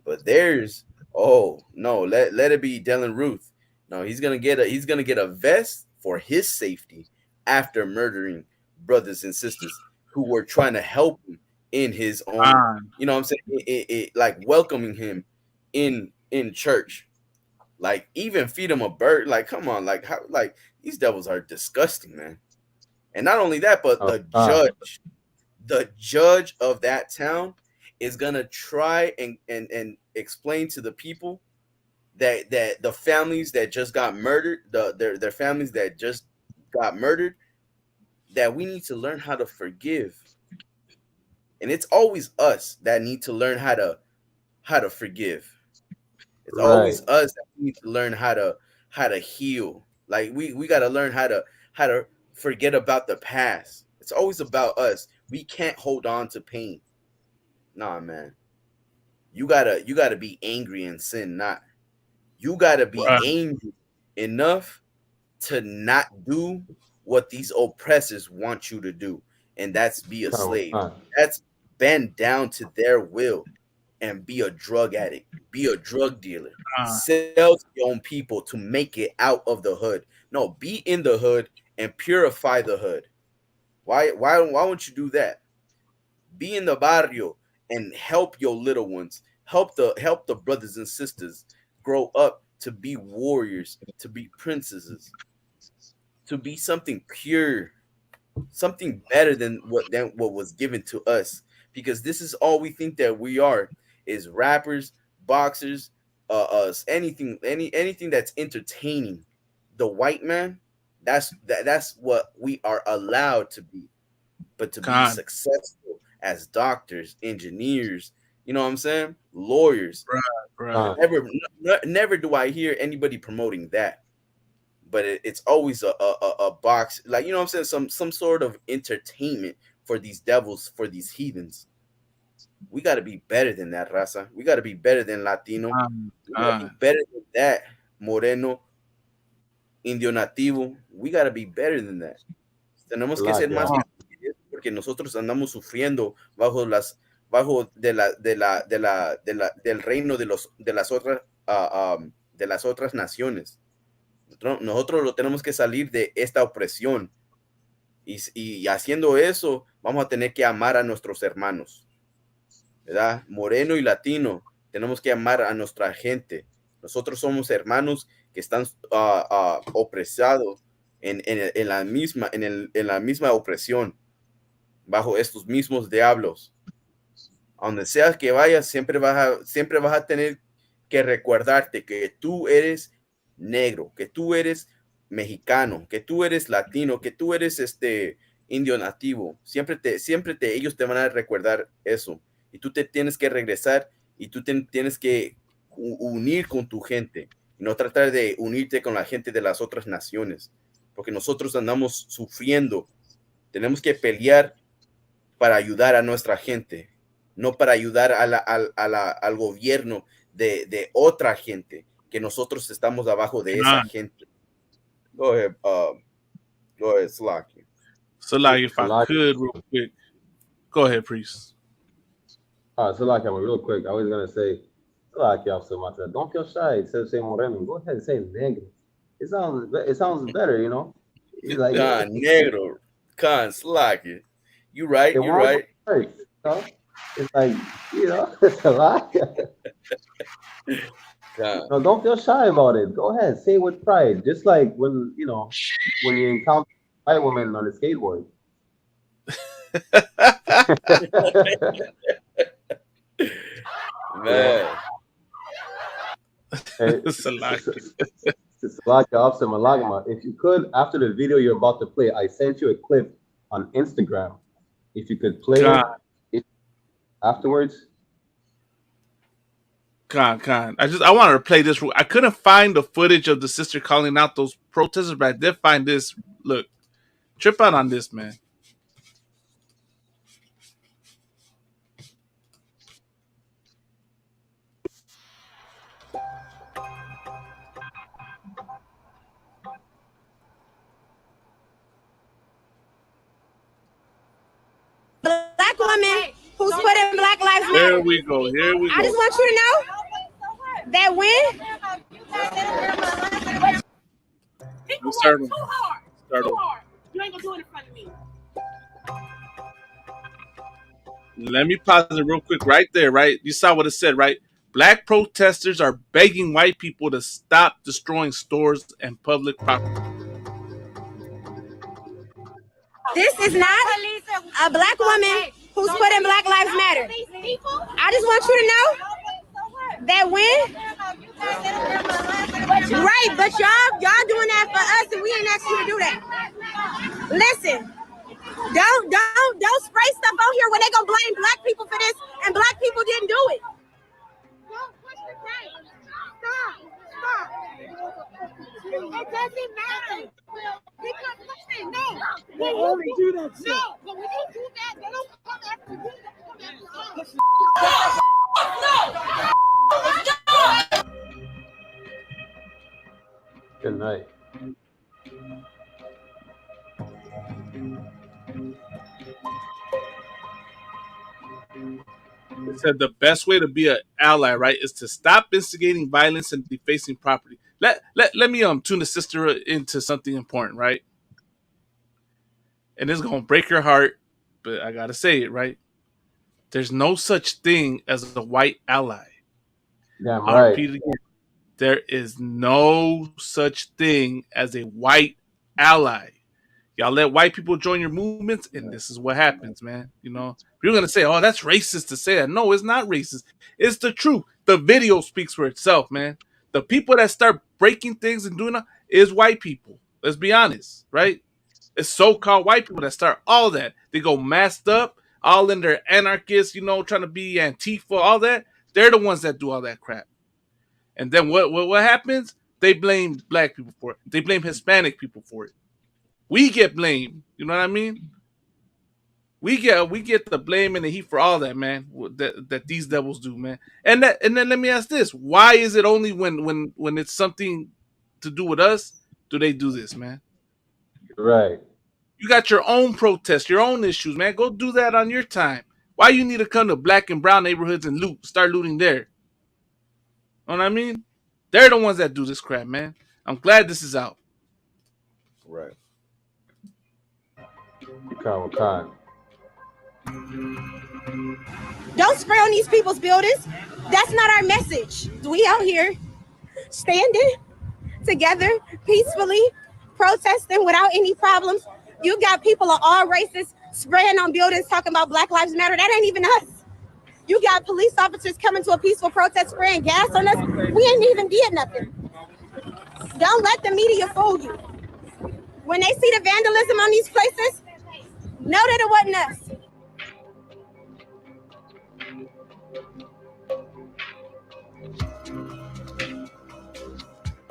F: But there's oh no, let it be Dylan Ruth. No, he's gonna get a vest for his safety after murdering brothers and sisters who were trying to help him in his own. You know what I'm saying? Like welcoming him in church. Like even feed him a bird. Like come on, like how like these devils are disgusting, man. And not only that, but the judge of that town is gonna try and explain to the people that the families that just got murdered, their families that just got murdered, that we need to learn how to forgive. And it's always us that need to learn how to forgive. It's always us that need to learn how to heal. Like we gotta learn how to forget about the past. It's always about us. We can't hold on to pain. Nah, man. You gotta be angry and sin, not you gotta be angry enough to not do what these oppressors want you to do, and that's be a slave. That's bend down to their will and be a drug addict, be a drug dealer, sell to your own people to make it out of the hood. No, be in the hood and purify the hood. Why won't you do that? Be in the barrio and help your little ones. Help the brothers and sisters grow up to be warriors, to be princesses, to be something pure, something better than what was given to us. Because this is all we think that we are is rappers, boxers, anything that's entertaining. The white man, that's what we are allowed to be. But to be successful as doctors, engineers, you know what I'm saying? Lawyers.
A: Right.
F: Never do I hear anybody promoting that. But it's always a box, like you know what I'm saying, some sort of entertainment for these devils, for these heathens. We got to be better than that, Raza. We got to be better than Latino. We got to be better than that, Moreno, Indio Nativo. We got to be better than that. Tenemos que ser más porque nosotros andamos sufriendo bajo del reino de las otras naciones. Nosotros lo tenemos que salir de esta opresión y haciendo eso vamos a tener que amar a nuestros hermanos, ¿verdad? Moreno y latino, tenemos que amar a nuestra gente. Nosotros somos hermanos que están opresados en la misma opresión, bajo estos mismos diablos. A donde sea que vayas, siempre vas a tener que recordarte que tú eres negro, que tú eres mexicano, que tú eres latino, que tú eres indio nativo. Ellos te van a recordar eso. Y tú te tienes que regresar y tú tienes que unir con tu gente y no tratar de unirte con la gente de las otras naciones, porque nosotros andamos sufriendo. Tenemos que pelear para ayudar a nuestra gente, no para ayudar al gobierno de otra gente, que nosotros estamos abajo de esa gente. Go ahead, Slaki.
A: Slaki, if I could, real quick. Go ahead, Priest.
G: Slaki, real quick. I was going to say, Slaki, don't feel shy. Instead of saying Moreno, go ahead and say negro. It sounds better, you know?
F: Like, negro. Slaki. You right, you're right.
G: It's like, you know, it's a lot. No, don't feel shy about it. Go ahead, say it with pride. Just like when you encounter a white woman on a skateboard.
F: Man.
G: Salaka, Officer Malagma, if you could, after the video you're about to play, I sent you a clip on Instagram. If you could play it afterwards.
A: Con. I wanted to play this. I couldn't find the footage of the sister calling out those protesters, but I did find this. Look, trip out on this, man. Here we go. Here we go.
I: I just want you to know that when
A: start over.
I: You ain't gonna do it in front of me.
A: Let me pause it real quick right there, right? You saw what it said, right? Black protesters are begging white people to stop destroying stores and public property.
I: This is not a black woman who's putting Black Lives Matter. I just want you to know that when right, but y'all doing that for us, and we ain't asked you to do that. Listen, don't spray stuff out here when they gonna blame black people for this, and black people didn't do it. Don't push the right. Stop. It doesn't matter. Because listen, no. They only do that shit. No, but when you do that, they don't come after you. They come after us.
G: Good night.
A: It said the best way to be an ally, right, is to stop instigating violence and defacing property. Let me tune the sister into something important, right? And it's gonna break your heart, but I gotta say it, right? There's no such thing as a white ally.
G: Damn
A: I'll
G: right.
A: repeat it again. There is no such thing as a white ally. Y'all let white people join your movements, and this is what happens, man. You know, you're gonna say, "Oh, that's racist to say that." No, it's not racist. It's the truth. The video speaks for itself, man. The people that start breaking things and doing that is white people. Let's be honest, right? It's so-called white people that start all that. They go masked up, all in their anarchists, you know, trying to be Antifa, all that. They're the ones that do all that crap. And then what happens? They blame black people for it. They blame Hispanic people for it. We get blamed. You know what I mean? We get the blame and the heat for all that, man. That these devils do, man. And then let me ask this: why is it only when it's something to do with us do they do this, man?
G: Right.
A: You got your own protests, your own issues, man. Go do that on your time. Why you need to come to black and brown neighborhoods and start looting there? You know what I mean? They're the ones that do this crap, man. I'm glad this is out.
F: Right.
G: Con.
I: Don't spray on these people's buildings. That's not our message. We out here standing together peacefully, protesting without any problems. You got people of all races spraying on buildings talking about Black Lives Matter. That ain't even us. You got police officers coming to a peaceful protest spraying gas on us. We ain't even did nothing. Don't let the media fool you. When they see the vandalism on these places, know that it wasn't us.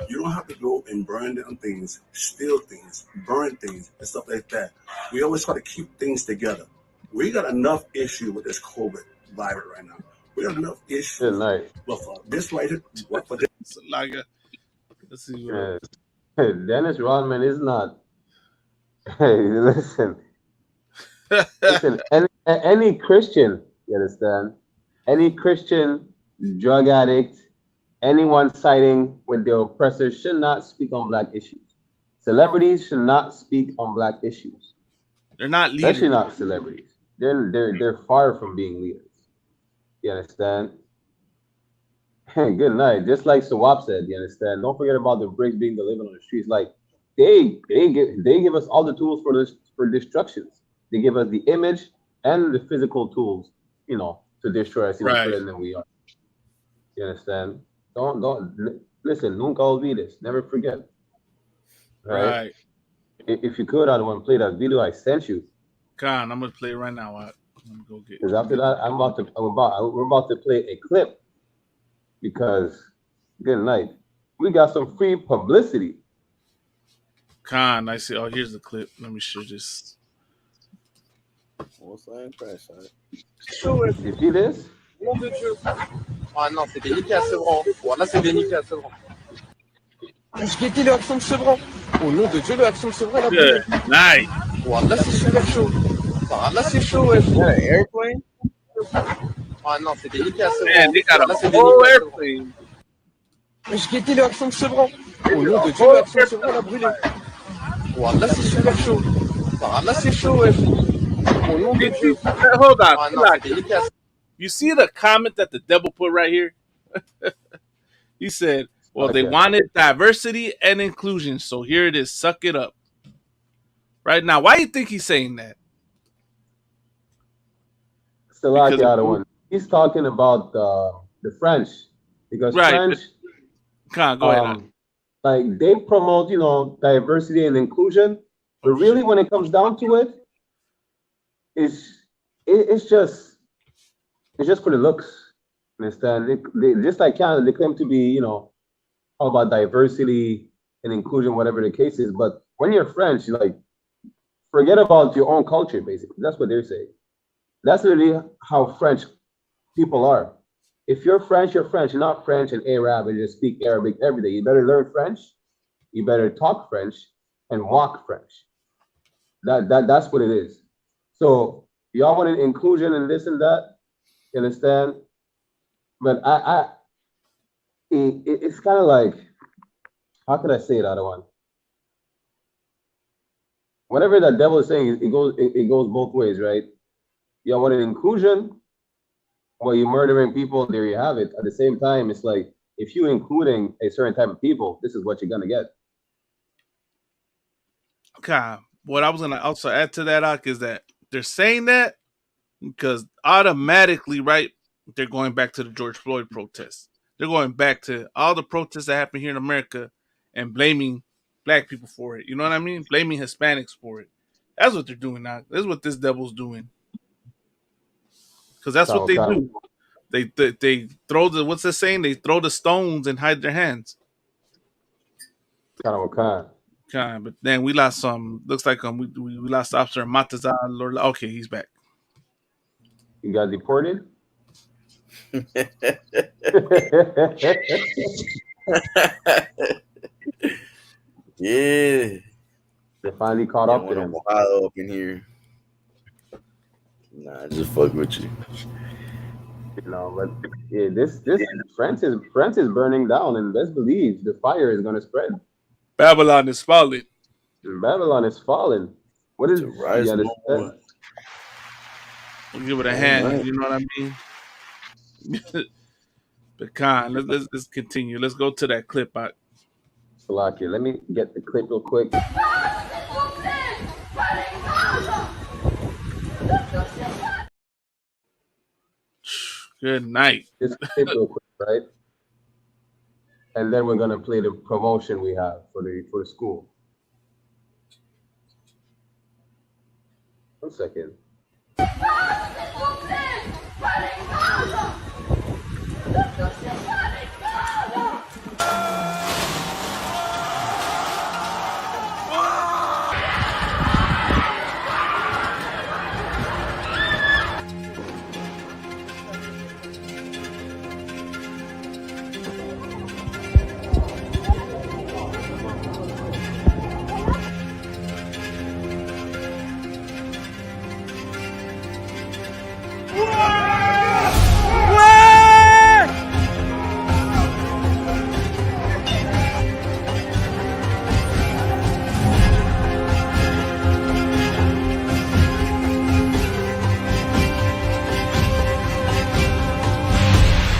L: You don't have to go and burn down things, steal things, burn things, and stuff like that. We always try to keep things together. We got enough issue with this COVID virus right now. We got enough issue.
G: Good night.
L: But for this right here, for this.
A: Let's see.
G: Dennis Rodman is not. Hey, listen. Listen, any Christian, you understand? Any Christian drug addict, anyone siding with the oppressors should not speak on black issues. Celebrities should not speak on black issues.
A: They're not leaders.
G: Especially not celebrities. They're far from being leaders. You understand? Hey, good night. Just like Sawab said, you understand? Don't forget about the bricks being delivered on the streets. Like they give us all the tools for destructions. They give us the image and the physical tools, you know, to destroy us even further than we are. You understand? Don't listen. Nunca olvides. Never forget. Right. If you could, I'd want to play that video I sent you.
A: Con, I'm gonna play it right now. I'm gonna go get.
G: Because after that, we're about to play a clip. Because good night. We got some free publicity.
A: Con, I see. Oh, here's the clip. Let me show this.
F: What's that impression?
G: You see this?
M: Nom de Dieu. Ah non, c'est délicat, Sevran. Voilà, c'est délicat, Sevran. J'ai été le accent de Sevran. Au nom de Dieu, le accent de Sevran,
A: Good night.
M: Voilà, c'est super chaud. Voilà, c'est chaud, ouais.
F: Is that an airplane?
M: Ah non, c'est délicat, ce
A: Man, they got
M: Là,
A: a
M: c'est
A: whole
M: délicat, ce
A: airplane.
M: Mais je guettais le accent de Chevron. Au nom de Dieu, l'accent de Chevron l'a brûlé. Là, c'est super chaud. Là, c'est chaud, ouais. Au nom de Dieu.
A: Hold on.
M: Ah non, c'est délicat.
A: You see the comment that the devil put right here? He said, well, they wanted diversity and inclusion, so here it is. Suck it up. Right now, why do you think he's saying that?
G: Salaki other one. He's talking about the French. Because French,
A: go ahead.
G: Like they promote, you know, diversity and inclusion, but really when it comes down to it, it's just for the looks. Understand? They just like Canada, they claim to be, you know, all about diversity and inclusion, whatever the case is. But when you're French, you like forget about your own culture. Basically, that's what they're saying. That's really how French people are. If you're French, you're French. You're not French and Arab and just speak Arabic every day. You better learn French. You better talk French and walk French. That's what it is. So y'all wanted inclusion and this and that. You understand? But it's kind of like, how could I say it, other one? Whatever that devil is saying, it goes both ways, right? Y'all wanted inclusion. Well, you're murdering people, there you have it. At the same time, it's like, if you're including a certain type of people, this is what you're going to get.
A: Okay. What I was going to also add to that, Ak, is that they're saying that because automatically, right, they're going back to the George Floyd protests. They're going back to all the protests that happened here in America and blaming black people for it. You know what I mean? Blaming Hispanics for it. That's what they're doing now. That's what this devil's doing. Because that's what they do. They throw the, what's the saying? They throw the stones and hide their hands. But then we lost some. Looks like we lost Officer Matazal. Okay, he's back.
G: You got deported?
F: Yeah.
G: They finally caught up to him.
F: Wild up in here. Nah, just fuck with you.
G: You know, but yeah, this France is burning down, and best believe the fire is gonna spread.
A: Babylon is falling.
G: Babylon is falling. What is
F: rise?
A: We'll give it a hand. Right. You know what I mean? But Khan, let's continue. Let's go to that clip.
G: Salaki, let me get the clip real quick.
A: Good night.
G: Just clip real quick, right? And then we're gonna play the promotion we have for the school. 1 second.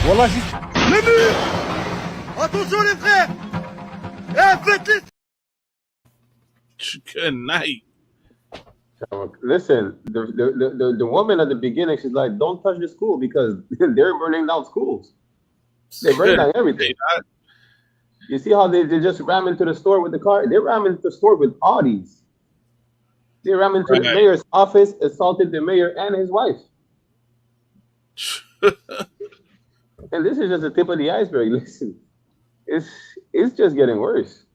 N: Voilà, les murs. Attention les frères. Faites-les.
A: Good night.
G: Listen, the woman at the beginning, she's like, don't touch the school because they're burning down schools. They burn down everything. You see how they just ram into the store with the car? They ram into the store with Audis. They ram into the mayor's office, assaulted the mayor and his wife. And this is just the tip of the iceberg. Listen, it's just getting worse.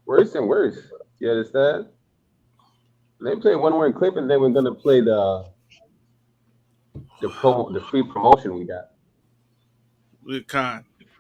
G: Worse and worse. You understand? Let me play one more clip and then we're gonna play the free promotion we got.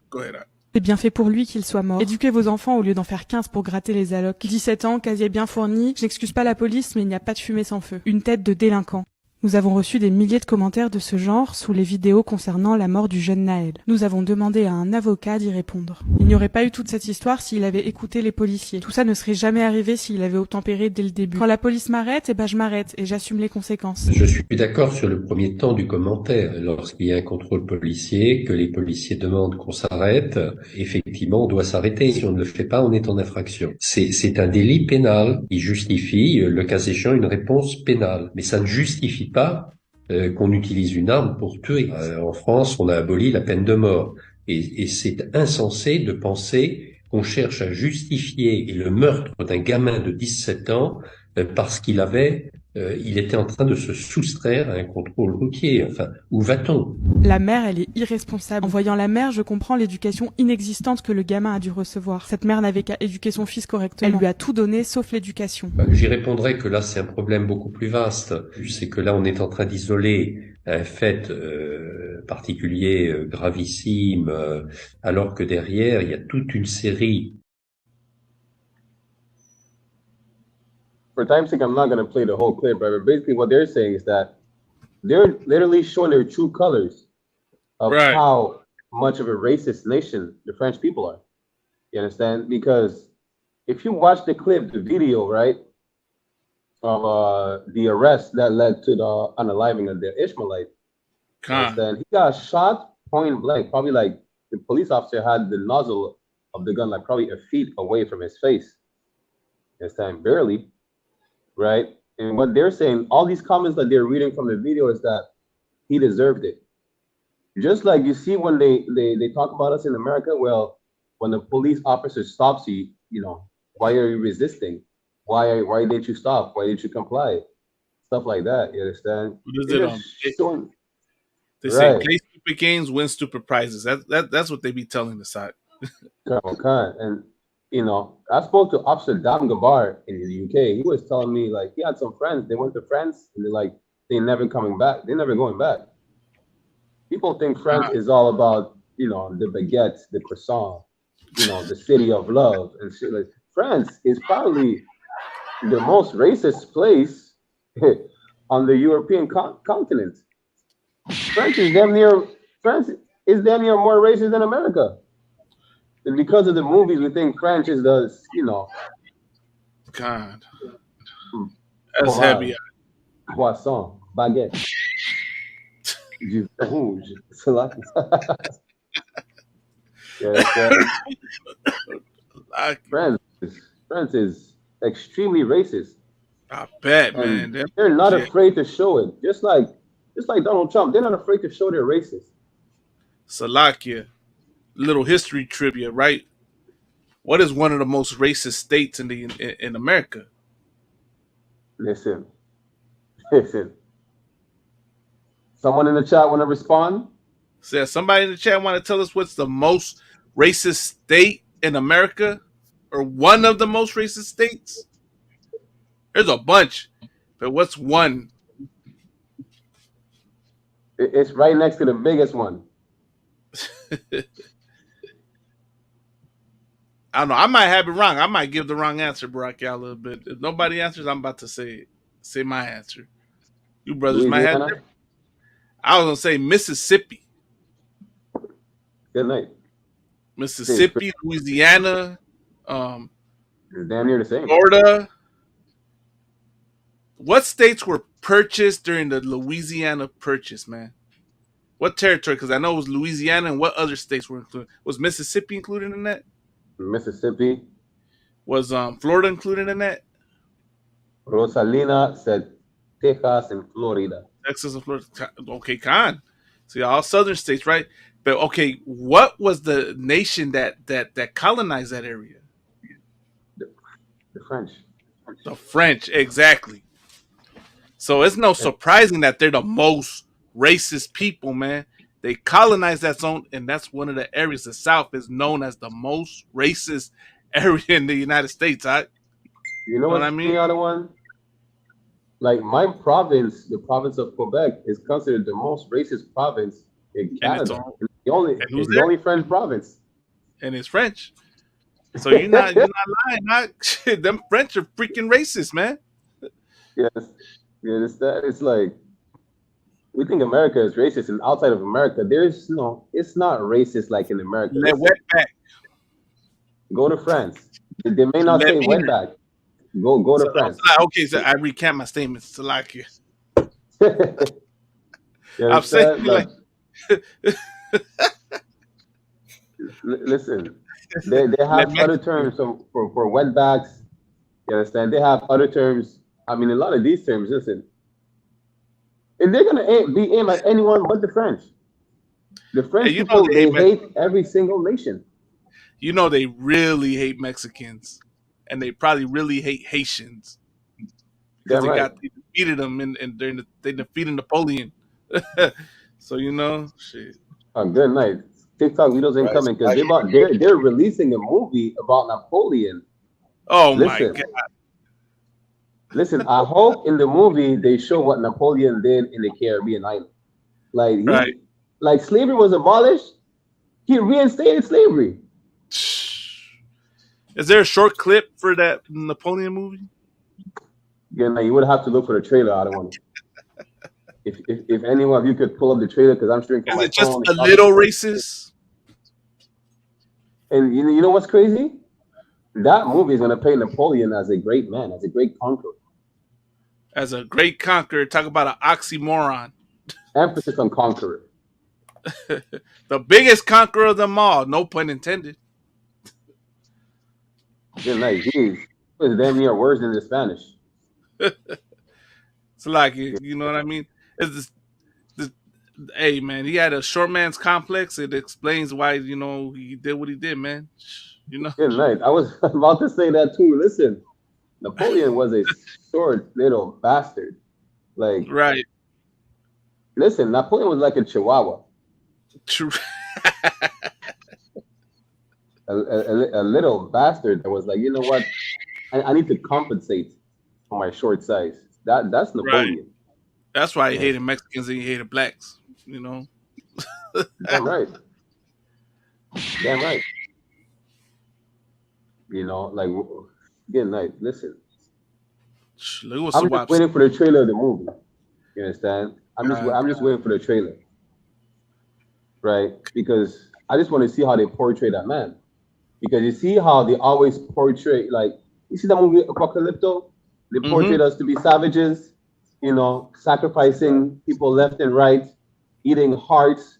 A: Go ahead.
O: C'est bien fait pour lui qu'il soit mort. Éduquez vos enfants au lieu d'en faire 15 pour gratter les allocs. 17 ans, casier bien fourni. Je n'excuse pas la police, mais il n'y a pas de fumée sans feu. Une tête de délinquant. Nous avons reçu des milliers de commentaires de ce genre sous les vidéos concernant la mort du jeune Naël. Nous avons demandé à un avocat d'y répondre. Il n'y aurait pas eu toute cette histoire s'il avait écouté les policiers. Tout ça ne serait jamais arrivé s'il avait obtempéré dès le début. Quand la police m'arrête, je m'arrête et j'assume les conséquences.
P: Je suis d'accord sur le premier temps du commentaire. Lorsqu'il y a un contrôle policier, que les policiers demandent qu'on s'arrête, effectivement, on doit s'arrêter. Si on ne le fait pas, on est en infraction. C'est un délit pénal qui justifie, le cas échéant, une réponse pénale. Mais ça ne justifie pas qu'on utilise une arme pour tuer. En France, on a aboli la peine de mort. Et c'est insensé de penser qu'on cherche à justifier le meurtre d'un gamin de 17 ans parce qu'il était en train de se soustraire à un contrôle routier. Enfin, où va-t-on?
O: La mère, elle est irresponsable. En voyant la mère, je comprends l'éducation inexistante que le gamin a dû recevoir. Cette mère n'avait qu'à éduquer son fils correctement. Elle lui a tout donné, sauf l'éducation.
P: J'y répondrai que là, c'est un problème beaucoup plus vaste. C'est que là, on est en train d'isoler un fait particulier, gravissime, alors que derrière, il y a toute une série.
G: For time's sake, I'm not going to play the whole clip, right? But basically what they're saying is that they're literally showing their true colors of how much of a racist nation the French people are. You understand? Because if you watch the clip, the video, right, of the arrest that led to the unaliving of the Ishmaelite, then he got shot point blank. Probably like the police officer had the nozzle of the gun like probably a feet away from his face. You understand? Barely. Right? And what they're saying, all these comments that they're reading from the video is that he deserved it. Just like you see when they talk about us in America, well, when the police officer stops you, you know, why are you resisting? Why didn't you stop? Why didn't you comply? Stuff like that, you understand?
A: They say play stupid games, win stupid prizes. That's what they be telling the side.
G: Okay. And you know, I spoke to Officer Dam Gabar in the UK. He was telling me like he had some friends. They went to France and they're never coming back. They're never going back. People think France is all about, you know, the baguettes, the croissant, you know, the city of love and shit. Like France is probably the most racist place on the European continent. France is damn near more racist than America. And because of the movies, we think French is the, you know.
A: God. That's heavy.
G: Croissant, baguette. Du rouge. France is extremely racist.
A: I bet, and man.
G: They're not afraid to show it. Just like Donald Trump, they're not afraid to show they're racist.
A: Salakia. Little history trivia, right? What is one of the most racist states in America?
G: Listen. Someone in the chat want to respond?
A: So somebody in the chat want to tell us what's the most racist state in America, or one of the most racist states? There's a bunch, but what's one?
G: It's right next to the biggest one.
A: I don't know. I might have it wrong. I might give the wrong answer, Barack, a little bit. If nobody answers, I'm about to say my answer. You brothers might have it. I was going to say Mississippi.
G: Good night.
A: Mississippi, Louisiana.
G: Damn near the same.
A: Florida. What states were purchased during the Louisiana Purchase, man? What territory? Because I know it was Louisiana, and what other states were included? Was Mississippi included in that?
G: Mississippi.
A: Was Florida included in that?
G: Rosalina said Texas and Florida.
A: Texas and Florida. Okay, Khan. See, all southern states, right? But okay, what was the nation that colonized that area?
G: The French.
A: The French, exactly. So it's no surprising that they're the most racist people, man. They colonized that zone, and that's one of the areas. The South is known as the most racist area in the United States.
G: You know what I mean? The other one, like my province, the province of Quebec, is considered the most racist province in Canada. It's the only French province,
A: and it's French. So you're not lying. Them French are freaking racist, man.
G: Yes, you understand? It's like we think America is racist, and outside of America, there's no, it's not racist like in America.
A: Let wetback.
G: Go to France. They may not say wetback. Go to France.
A: Okay, so I recant my statements. Salakia.
G: I'm saying like, listen, they have other terms for wetbacks. You understand? They have other terms. I mean, a lot of these terms. Listen, and they're gonna be aimed at anyone but the French. The French people, they hate every single nation.
A: You know, they really hate Mexicans, and they probably really hate Haitians because they defeated them, and they defeated Napoleon. So you know, shit.
G: Good night. TikTok videos ain't coming because they're releasing a movie about Napoleon.
A: Oh my God!
G: Listen, I hope in the movie they show what Napoleon did in the Caribbean island. Like slavery was abolished, he reinstated slavery.
A: Is there a short clip for that Napoleon movie?
G: Yeah, now you would have to look for the trailer. I don't want to. If anyone of you could pull up the trailer, because I'm streaming from my phone.
A: Is it just a little racist?
G: And you know what's crazy? That movie is going to paint Napoleon as a great man, as a great conqueror.
A: As a great conqueror, talk about an oxymoron.
G: Emphasis on conqueror.
A: The biggest conqueror of them all, no pun intended.
G: Good night. Jeez. It was damn near worse than the Spanish.
A: It's like, you know what I mean? It's hey, man, he had a short man's complex. It explains why, you know, he did what he did, man. You know?
G: Good night. I was about to say that too. Listen, Napoleon was a short little bastard. Like,
A: right.
G: Listen, Napoleon was like a chihuahua.
A: True.
G: a little bastard that was like, you know what? I need to compensate for my short size. That's Napoleon.
A: Right. That's why he hated Mexicans and he hated blacks. You know.
G: Damn right. Damn right. You know, like, good night. Listen, I'm just waiting for the trailer of the movie. You understand? I'm just waiting for the trailer, right? Because I just want to see how they portray that man. Because you see how they always portray, like, you see that movie Apocalypto? They portrayed us to be savages, you know, sacrificing people left and right, eating hearts.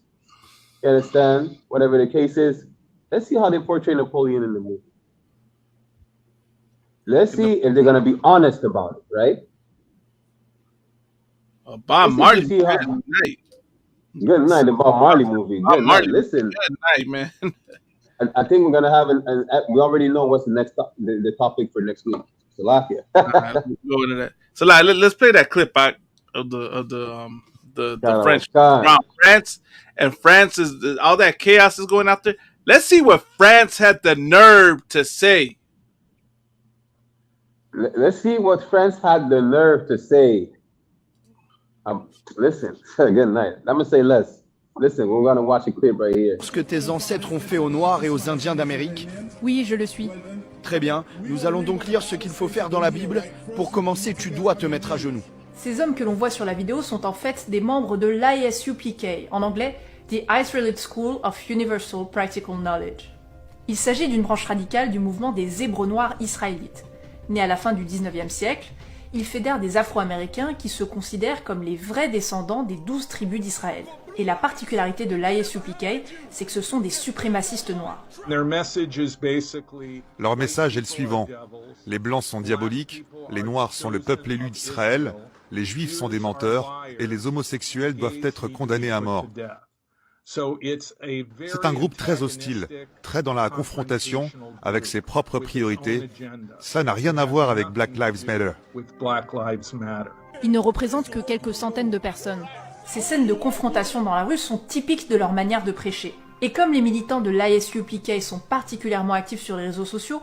G: You understand? Whatever the case is. Let's see how they portray Napoleon in the movie. Let's see if they're going to be honest about it, right?
A: Bob Marley. Good
G: night, the Bob Marley movie. Good night. Listen.
A: Good night, man.
G: I think we're going to have we already know what's the next the topic for next week. Salakia.
A: Right, go into that. So like, let's play that clip back of the French around France, and France is all that chaos is going out there. Let's see what France had the nerve to say.
G: Let's see what France had the nerve to say. Listen, good night. I'm gonna say less. Listen, we're gonna watch a clip right here.
Q: Ce que tes ancêtres ont fait aux Noirs et aux Indiens d'Amérique?
R: Oui, je le suis.
Q: Très bien. Nous allons donc lire ce qu'il faut faire dans la Bible. Pour commencer, tu dois te mettre à genoux.
R: Ces hommes que l'on voit sur la vidéo sont en fait des membres de l'ISUPK, en anglais, The Israelite School of Universal Practical Knowledge. Il s'agit d'une branche radicale du mouvement des Hébreux noirs israélites. Né à la fin du 19e siècle, il fédère des Afro-Américains qui se considèrent comme les vrais descendants des 12 tribus d'Israël. Et la particularité de l'ISUPK, c'est que ce sont des suprémacistes noirs.
S: Leur message est le suivant. Les Blancs sont diaboliques, les Noirs sont le peuple élu d'Israël, les Juifs sont des menteurs, et les homosexuels doivent être condamnés à mort. C'est un groupe très hostile, très dans la confrontation, avec ses propres priorités. Ça n'a rien à voir avec Black Lives Matter.
R: Ils ne représentent que quelques centaines de personnes. Ces scènes de confrontation dans la rue sont typiques de leur manière de prêcher. Et comme les militants de l'ISUPK sont particulièrement actifs sur les réseaux sociaux,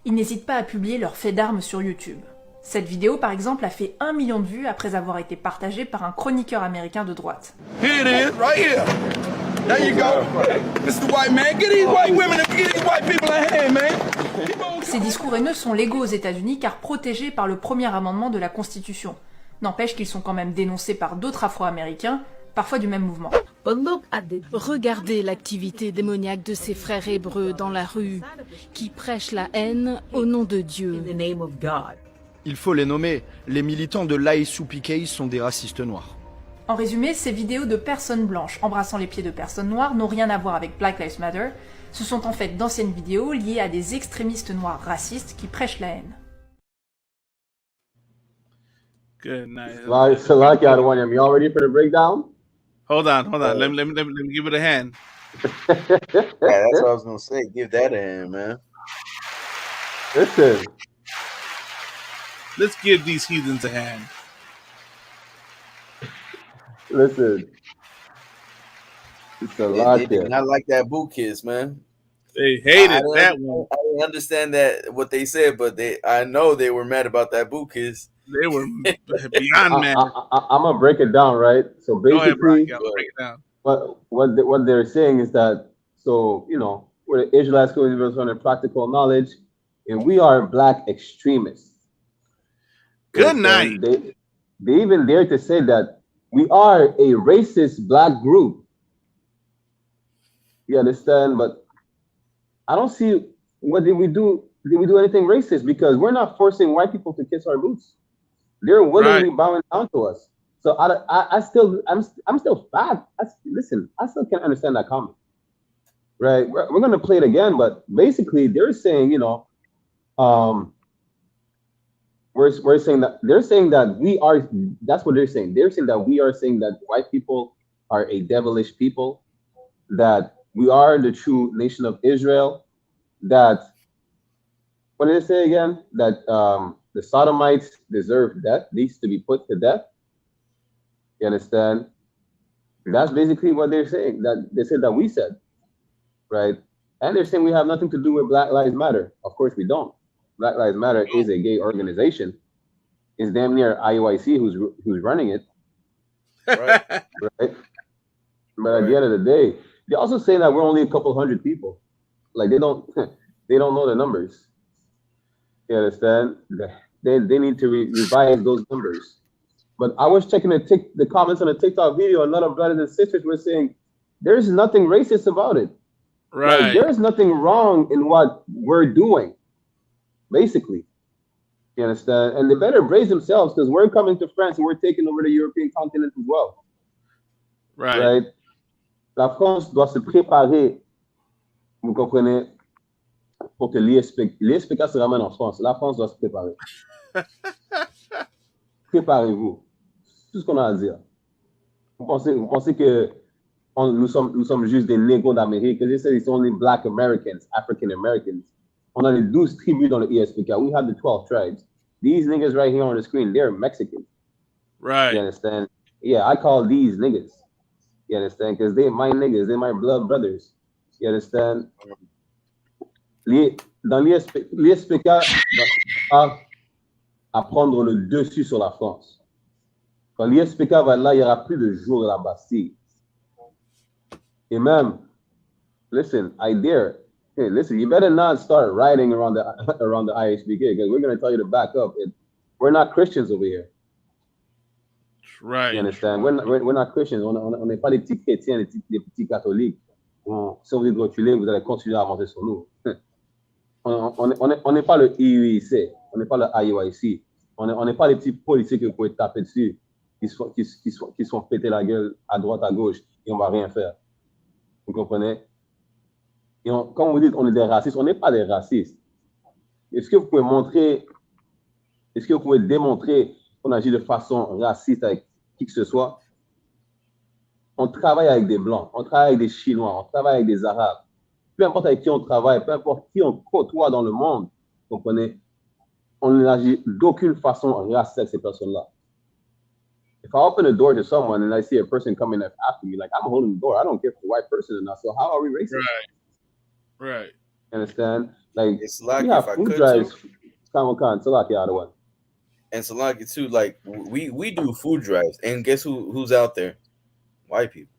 R: ils n'hésitent pas à publier leurs faits d'armes sur YouTube. Cette vidéo, par exemple, a fait 1 million de vues après avoir été partagée par un chroniqueur américain de droite.
N: Here it is, right here. There you go. Mr. White man, get these white women and get these white people in hand, man.
R: Ces discours haineux sont légaux aux États-Unis car protégés par le premier amendement de la Constitution. N'empêche qu'ils sont quand même dénoncés par d'autres Afro-Américains, parfois du même mouvement.
T: Regardez l'activité démoniaque de ces frères hébreux dans la rue, qui prêchent la haine au nom de Dieu.
Q: Il faut les nommer. Les militants de l'ASUPK sont des racistes noirs.
R: En résumé, ces vidéos de personnes blanches embrassant les pieds de personnes noires n'ont rien à voir avec Black Lives Matter. Ce sont en fait d'anciennes vidéos liées à des extrémistes noirs racistes qui prêchent la haine.
A: Good night.
G: Salaki, Adewanyam, y'all ready for the breakdown?
A: Hold on. Let me give it a hand.
F: Yeah, that's what I was gonna say. Give that a hand, man.
G: Listen.
A: Let's give these heathens a hand.
G: Listen. It's a lot
F: They did not like that boot kiss, man.
A: They hated that one.
F: I didn't understand that what they said, but I know they were mad about that boot kiss.
A: They were beyond mad.
G: I'm gonna break it down, right? So basically,
A: break it down.
G: What they're saying is that, so we're the Israelite School University on practical knowledge, and we are black extremists.
A: Good night.
G: They even dare to say that we are a racist black group. You understand? But I don't see what did we do. Did we do anything racist? Because we're not forcing white people to kiss our boots. They're willingly bowing down to us. So I'm still fat. Listen, I still can't understand that comment. Right? We're gonna play it again, but basically they're saying, we're saying that they're saying that we are. That's what they're saying. They're saying that we are saying that white people are a devilish people, that we are the true nation of Israel, that what did they say again? That the Sodomites deserve death, needs to be put to death. You understand? That's basically what they're saying. That they said that we said, right? And they're saying we have nothing to do with Black Lives Matter. Of course we don't. Black Lives Matter is a gay organization. It's damn near IUIC who's running it.
F: Right.
G: Right. But at the end of the day, they're also saying that we're only a couple hundred people. Like they don't know the numbers. You understand? They need to revise those numbers. But I was checking the comments on the TikTok video, and a lot of brothers and sisters were saying there's nothing racist about it.
A: Right.
G: Like, there's nothing wrong in what we're doing, basically. You understand? And they better brace themselves, because we're coming to France and we're taking over the European continent as well.
A: Right.
G: Right? La France doit se préparer, vous comprenez, pour que l'ISPK se ramène en France. La France doit se préparer. Préparez-vous. Tout ce qu'on a à dire. Vous pensez que nous sommes juste des négros d'Amérique? They say it's only Black Americans, African Americans. On a les 12 tribus dans le ISPK. We have the 12 tribes. These niggas right here on the screen, they're Mexican.
A: Right.
G: You understand? Yeah, I call these niggas. You understand? Because they're my niggas. They're my blood brothers. You understand? Dans l'ISPK, va à prendre le dessus sur la France. Quand l'ISPK va là, il n'y aura plus de jour de la Bastille. Et même, listen, hey, listen, you better not start riding around the ISPK, because we're going to tell you to back up. We're not Christians over here.
A: Right.
G: You understand? We're not Christians. On n'est pas des petits chrétiens, des petits catholiques. Si on veut vous reculer, vous allez continuer à avancer sur nous. On n'est pas le IUIC, on n'est pas le IUIC. On n'est pas les petits policiers que vous pouvez taper dessus, qui sont pétés la gueule à droite, à gauche, et on va rien faire. Vous comprenez? Et quand vous dites on est des racistes, on n'est pas des racistes. Est-ce que vous pouvez démontrer qu'on agit de façon raciste avec qui que ce soit? On travaille avec des Blancs, on travaille avec des Chinois, on travaille avec des Arabes. Peu importe avec qui on travaille, peu importe qui on côtoie dans le monde, vous comprenez? On n'agit d'aucune façon raciste avec ces personnes-là. If I open the door to someone and I see a person coming after me, like, I'm holding the door. I don't care if it's a white person or not. So how are we racist?
A: Right.
G: Understand? Like,
F: it's like
G: we have
F: if
G: food
F: I
G: drives.
F: could
G: Too.
F: And Salaki too, like we do food drives, and guess who's out there? White people.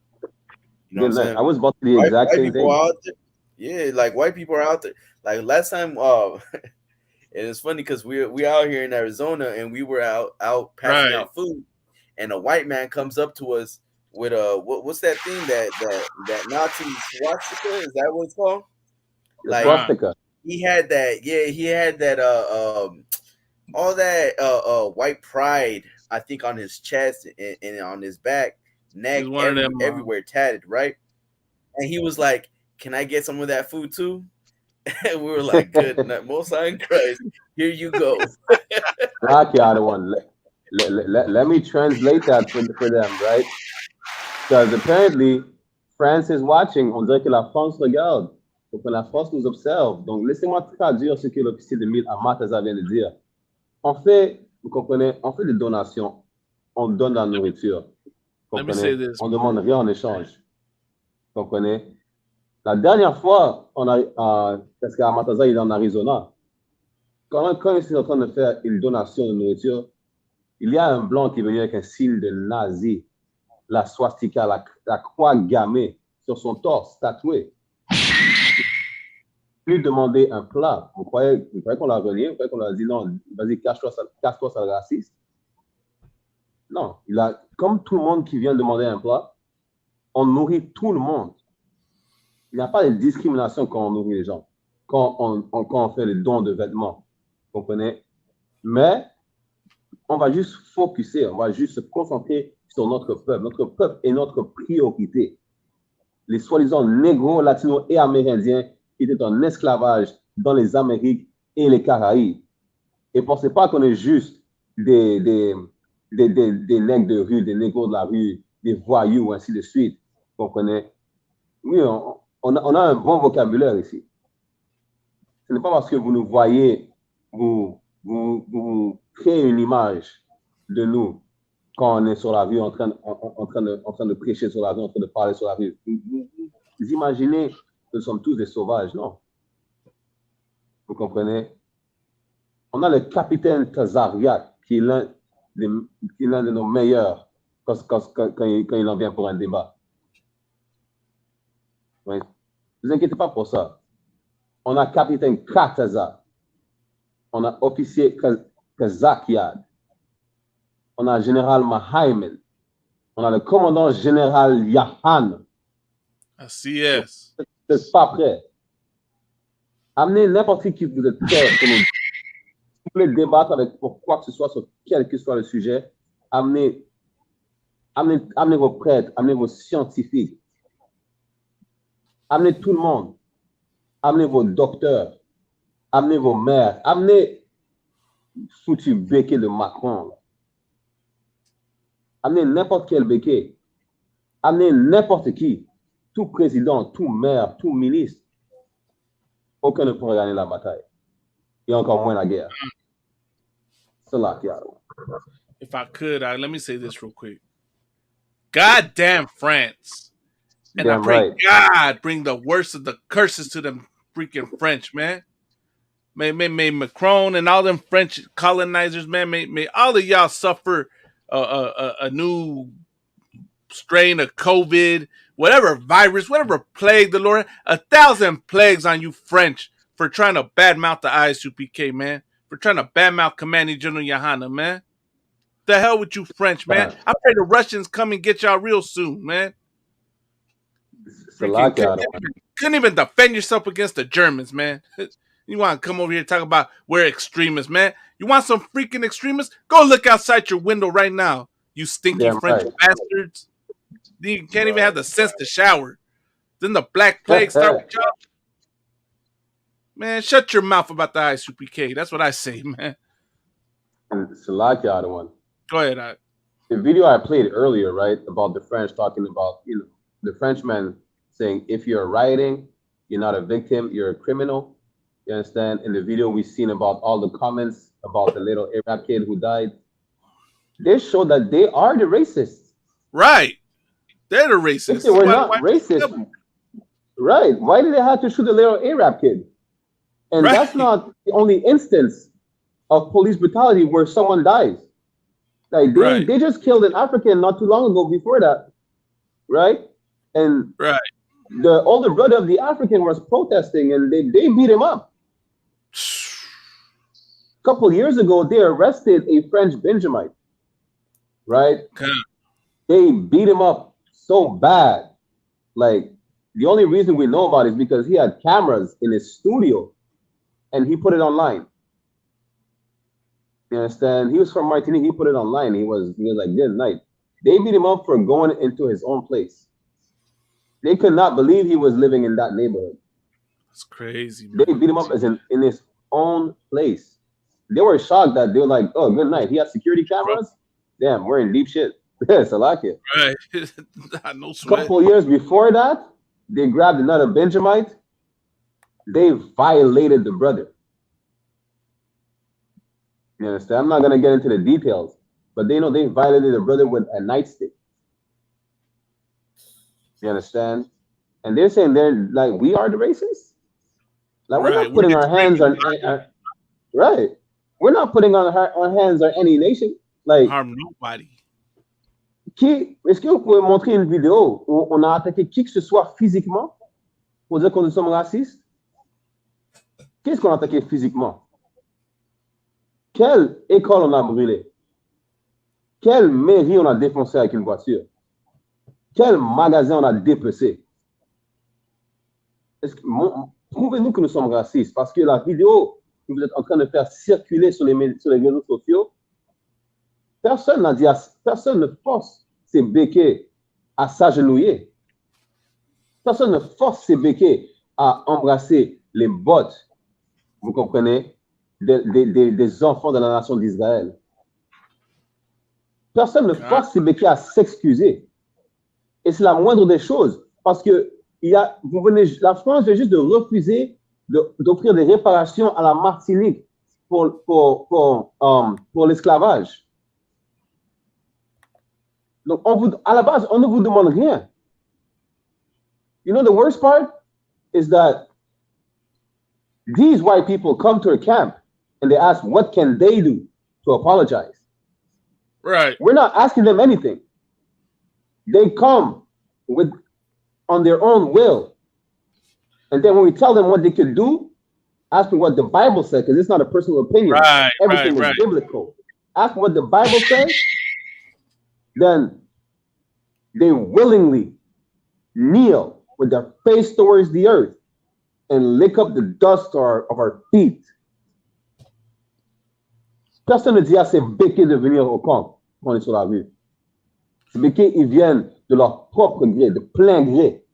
F: You know what I'm saying?
G: I was about to do the exact same thing.
F: Out there. Yeah, like white people are out there. Like last time, and it's funny because we out here in Arizona and we were out passing out food, and a white man comes up to us with what's that thing that Nazi swastika? Is that what it's called? Like
G: swastika.
F: He had that. Yeah, he had that. All that white pride, I think, on his chest and on his back, neck, everywhere tatted, right? And he was like, "Can I get some of that food too?" And we were like, "Good, Most High in Christ, here you go."
G: Let me translate that for them, right? Because apparently, France is watching. On dirait que la France regarde. Donc, la France nous observe. Donc, laissez-moi traduire ce que l'officier de mille Amataza vient de dire. On fait, vous comprenez, on fait des donations. On donne la nourriture. Vous comprenez? On ne demande rien en échange. Vous comprenez? La dernière fois, parce qu'Amataza il est en Arizona, quand il est en train de faire une donation de nourriture, il y a un blanc qui est venu avec un signe de nazi, la swastika, la croix gammée sur son torse, tatoué. Lui demander un plat. Vous croyez qu'on l'a renié? Vous croyez qu'on l'a dit non, vas-y, cache-toi, ça le raciste? Non, comme tout le monde qui vient demander un plat, on nourrit tout le monde. Il n'y a pas de discrimination quand on nourrit les gens, quand on fait les dons de vêtements. Vous comprenez? Mais on va juste focuser, on va juste se concentrer sur notre peuple. Notre peuple est notre priorité. Les soi-disant négros, latinos et amérindiens qui étaient en esclavage dans les Amériques et les Caraïbes. Et pensez pas qu'on est juste des nègres de rue, des négros de la rue, des voyous, ainsi de suite. Vous comprenez? Oui, on a un bon vocabulaire ici. Ce n'est pas parce que vous nous voyez, vous créez une image de nous quand on est sur la rue en train de prêcher sur la rue, en train de parler sur la rue. Vous imaginez que nous sommes tous des sauvages, non? Vous comprenez? On a le capitaine Tazariak, qui est l'un de nos meilleurs quand il en vient pour un débat. Ne vous inquiétez pas pour ça. On a capitaine Kataza. On a officier Kazakiad. On a général Mahaimen. On a le commandant général Yahan.
A: CS.
G: C'est pas prêt. Amenez n'importe qui vous êtes prêt pour nous. Si vous voulez débattre avec pour quoi que ce soit sur quel que soit le sujet, amenez vos prêtres, amenez vos scientifiques, amenez tout le monde, amenez vos docteurs, amenez vos maires, amenez foutu béquet de Macron. Là. Amenez n'importe quel béquet, amenez n'importe qui, tout président, tout maire, tout ministre. Aucun ne pourra gagner la bataille. Et encore moins la guerre. C'est là qu'il y a.
A: If I could, let me say this real quick. Goddamn France. And
G: Damn
A: I pray
G: right.
A: God bring the worst of the curses to them freaking French, man. May Macron and all them French colonizers, man, may all of y'all suffer a new strain of COVID, whatever virus, whatever plague the Lord, 1,000 plagues on you French for trying to badmouth the ISUPK, man. For trying to badmouth Commanding General Yohana, man. The hell with you French, man. I pray the Russians come and get y'all real soon, man. Couldn't even defend yourself against the Germans, man. You want to come over here and talk about we're extremists, man. You want some freaking extremists? Go look outside your window right now, you stinky French bastards. You can't even have the sense to shower. Then the Black Plague start with y'all. Man, shut your mouth about the ISUPK. That's what I say, man.
G: Salakia, the one.
A: Go ahead,
G: The video I played earlier, right, about the French talking about, the Frenchman saying, if you're rioting, you're not a victim, you're a criminal. You understand? In the video, we've seen about all the comments about the little Arab kid who died. They show that they are the racists.
A: Right. They're the racists.
G: If they were not racist, right, why did they have to shoot the little Arab kid? And that's not the only instance of police brutality where someone dies. Like they just killed an African not too long ago before that, right? And the older brother of the African was protesting and they beat him up. A couple years ago, they arrested a French Benjamite, right? They beat him up so bad. Like, the only reason we know about it is because he had cameras in his studio and he put it online. You understand? He was from Martinique. He put it online. He was like, good night. They beat him up for going into his own place. They could not believe he was living in that neighborhood.
A: That's crazy,
G: man. They beat him up as in his own place. They were shocked that they were like, oh, good night. He has security cameras? Damn, we're in deep shit. Yes, I like it.
A: Right. No sweat.
G: A couple years before that, they grabbed another Benjamite. They violated the brother. You understand? I'm not going to get into the details, but they know they violated the brother with a nightstick. You understand? And they're saying they're like, we are the racists? Like, we're not putting our hands on... right. We're not putting our hands on any nation. Like,
A: harm nobody.
G: Est-ce que vous pouvez montrer une vidéo où on a attaqué qui que ce soit physiquement pour dire que nous sommes racistes? Qu'est-ce qu'on a attaqué physiquement? Quelle école on a brûlé? Quelle mairie on a défoncé avec une voiture? Quel magasin on a dépecé? Prouvez-nous que nous sommes racistes, parce que la vidéo que vous êtes en train de faire circuler sur les réseaux sociaux, personne ne force ses béquets à s'agenouiller. Personne ne force ses béquets à embrasser les bottes, vous comprenez, des enfants de la nation d'Israël. Personne ne force ses béquets à s'excuser. Et c'est la moindre des choses, parce que la France vient juste de refuser d'offrir des réparations à la Martinique pour l'esclavage. Donc, à la base, on ne vous demande rien. You know, the worst part is that these white people come to a camp and they ask, what can they do to apologize?
A: Right.
G: We're not asking them anything. They come on their own will. And then when we tell them what they could do, ask them what the Bible said, because it's not a personal opinion.
A: Right,
G: Everything is biblical. Ask them what the Bible says, then they willingly kneel with their face towards the earth and lick up the dust of our feet. Personne ne dit à ces béquets de venir au camp quand on est sur la rue. Ces béquets, ils viennent de leur propre gré, de plein gré.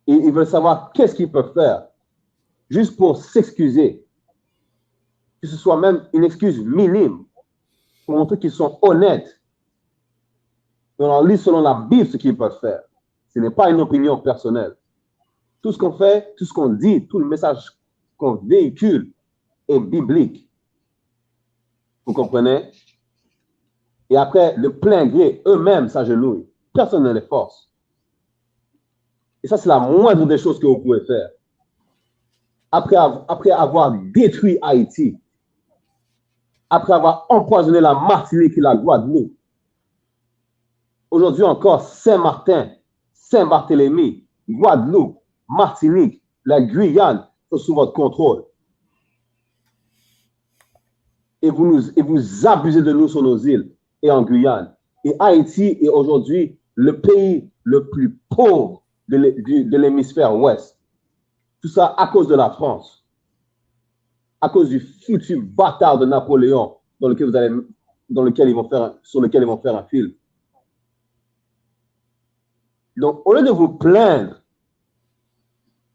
G: Et ils veulent savoir qu'est-ce qu'ils peuvent faire juste pour s'excuser. Que ce soit même une excuse minime pour montrer qu'ils sont honnêtes. Et on leur lit selon la Bible ce qu'ils peuvent faire. Ce n'est pas une opinion personnelle. Tout ce qu'on fait, tout ce qu'on dit, tout le message qu'on véhicule est biblique. Vous comprenez? Et après, de plein gré, eux-mêmes s'agenouillent. Personne ne les force. Et ça, c'est la moindre des choses que vous pouvez faire. Après avoir détruit Haïti, après avoir empoisonné la Martinique et la Guadeloupe, aujourd'hui encore, Saint-Martin, Saint-Barthélemy, Guadeloupe, Martinique, la Guyane sont sous votre contrôle. Et vous abusez de nous sur nos îles et en Guyane. Et Haïti est aujourd'hui le pays le plus pauvre de l'hémisphère ouest. Tout ça à cause de la France. À cause du foutu bâtard de Napoléon sur lequel ils vont faire un film. Donc, au lieu de vous plaindre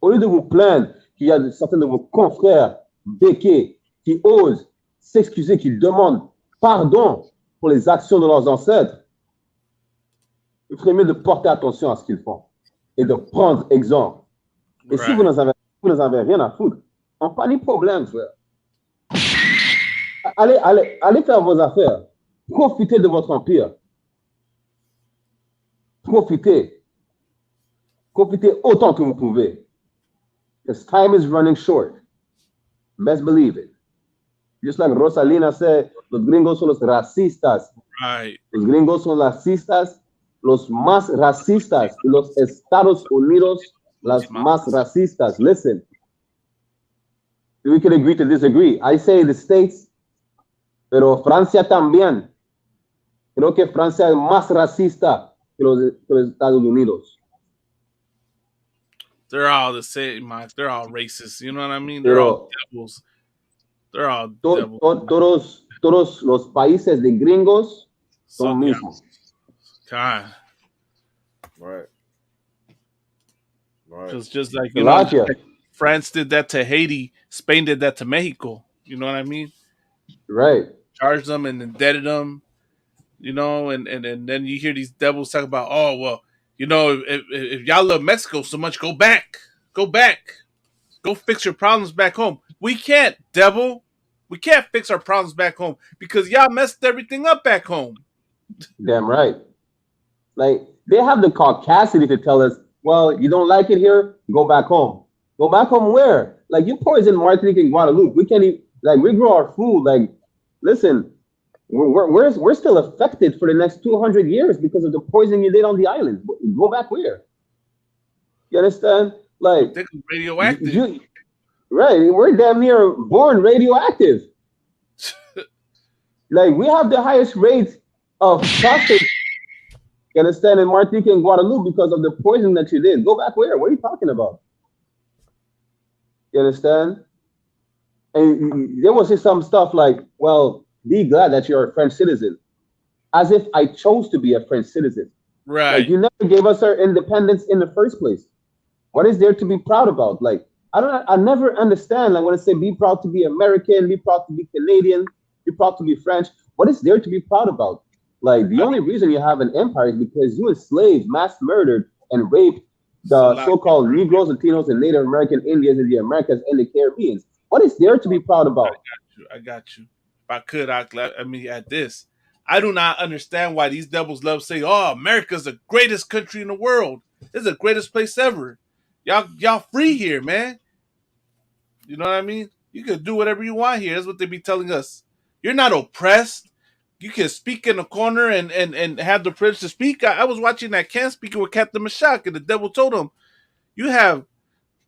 G: qu'il y a certains de vos confrères béquets qui osent s'excuser, qui demandent pardon pour les actions de leurs ancêtres, il ferait mieux de porter attention à ce qu'ils font et de prendre exemple. Et si vous n'en avez rien à foutre, on n'a pas de problème, frère. Allez faire vos affaires. Profitez de votre empire. Profitez autant que vous pouvez. Because time is running short. Best believe it. Just like Rosalina said, los gringos son los racistas.
A: Right.
G: Los gringos son racistas, los más racistas. Y los Estados Unidos, las más racistas. Listen, we can agree to disagree. I say the States, pero Francia también. Creo que Francia es más racista que los Estados Unidos.
A: They're all the same, Mike. They're all racist. You know what I mean? They're all
G: Pero
A: devils. They're all devils.
G: todos los países de gringos son
A: yeah.
G: mismos.
A: God.
F: Right.
A: Because just like, you know, just like France did that to Haiti, Spain did that to Mexico. You know what I mean?
G: Right.
A: Charged them and indebted them, you know, and then you hear these devils talk about, oh, well, you know, if y'all love Mexico so much, go back. Go back. Go fix your problems back home. We can't, devil. We can't fix our problems back home because y'all messed everything up back home.
G: Damn right. Like, they have the caucasity to tell us, well, you don't like it here, go back home. Go back home where? Like, you poison Martinique and Guadeloupe. We can't even, like, we grow our food. Like, listen, we're still affected for the next 200 years because of the poisoning you did on the island. Go back where? You understand? Like,
A: radioactive.
G: Right, we're damn near born radioactive. Like, we have the highest rate of prostate, you understand, in Martinique and Guadeloupe because of the poison that you did. Go back where? What are you talking about? You understand? And they will say some stuff like, well, be glad that you're a French citizen. As if I chose to be a French citizen.
A: Right.
G: Like, you never gave us our independence in the first place. What is there to be proud about? Like, I never understand, like, when I say be proud to be American, be proud to be Canadian, be proud to be French. What is there to be proud about? Like, the only reason you have an empire is because you enslaved, mass murdered, and raped the so-called Negroes, Latinos, and Native American Indians in the Americas and the Caribbean. What is there to be proud about?
A: I got you. If I could, I mean, at this, I do not understand why these devils love say, "Oh, America's the greatest country in the world. It's the greatest place ever. Y'all free here, man. You know what I mean? You can do whatever you want here. That's what they be telling us. You're not oppressed. You can speak in the corner and have the privilege to speak." I was watching that Can Speaking with Captain Mashak, and the devil told him, "You have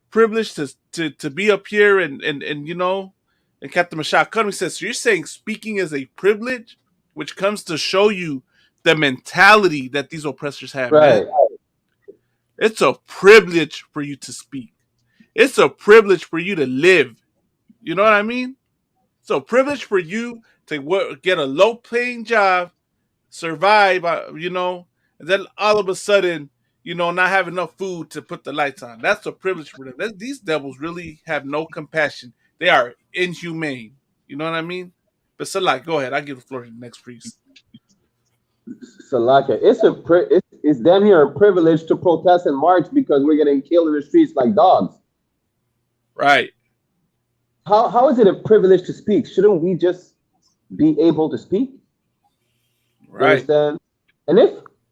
A: privilege to be up here and you know." And Captain Mashak cut him. He says, "So you're saying speaking is a privilege, which comes to show you the mentality that these oppressors have,
G: right.
A: Man. It's a privilege for you to speak. It's a privilege for you to live. You know what I mean? It's a privilege for you to get a low-paying job, survive, you know, and then all of a sudden, you know, not have enough food to put the lights on. That's a privilege for them. These devils really have no compassion. They are inhumane. You know what I mean? But Salak, go ahead. I give the floor to the next priest.
G: Salaka, it's damn near a privilege to protest and march because we're getting killed in the streets like dogs.
A: Right.
G: How is it a privilege to speak? Shouldn't we just be able to speak?
A: Right.
G: You understand? And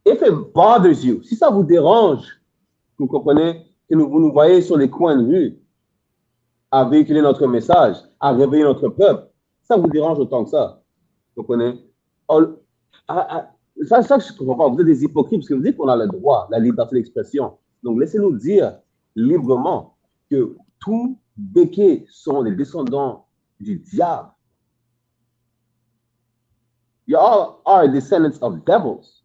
G: if it bothers you, si ça vous dérange, vous comprenez, que vous nous voyez sur les coins de rue à véhiculer notre message, à réveiller notre peuple, ça vous dérange autant que ça. Vous comprenez? Ça, je ne comprends pas. Vous êtes des hypocrites parce que vous dites qu'on a le droit, la liberté d'expression. Donc, laissez-nous dire librement que tous béquets sont les descendants du diable. You all are descendants of devils.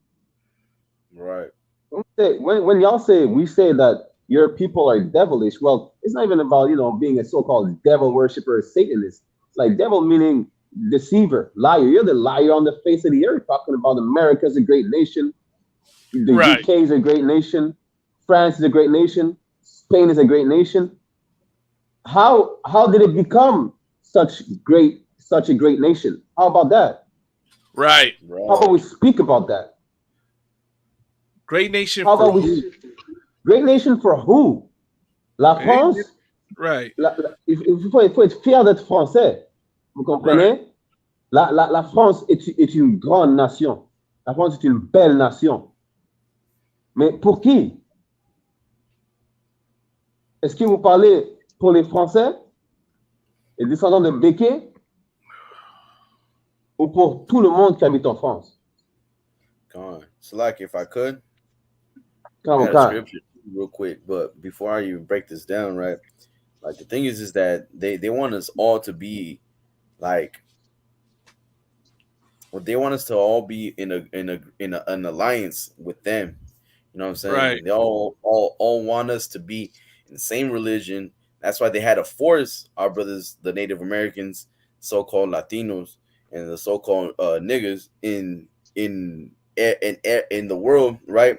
F: Right.
G: When y'all say, we say that your people are devilish, well, it's not even about, you know, being a so-called devil worshiper or Satanist. Like, devil meaning deceiver, liar. You're the liar on the face of the earth, talking about America is a great nation, the UK is a great nation, France is a great nation, Spain is a great nation. How did it become such a great nation? How about that?
A: Right.
G: How about we speak about that?
A: Great nation
G: How
A: for
G: about
A: who?
G: Great nation for who? La France?
A: Right.
G: Il faut être fier d'être français. Vous comprenez? Right. La France est une grande nation. La France est une belle nation. Mais pour qui? Est-ce que vous parlez pour les Français, les descendants de Béquet, ou pour tout le monde qui habite en France?
F: Come on. So, like, if I could,
G: Come
F: I had a scripture real quick, but before I even break this down, right? Like, the thing is that they want us all to be like Well, they want us to all be in an alliance with them. You know what I'm saying?
A: Right.
F: They all want us to be in the same religion. That's why they had to force our brothers, the Native Americans, so-called Latinos, and the so-called niggas in the world, right,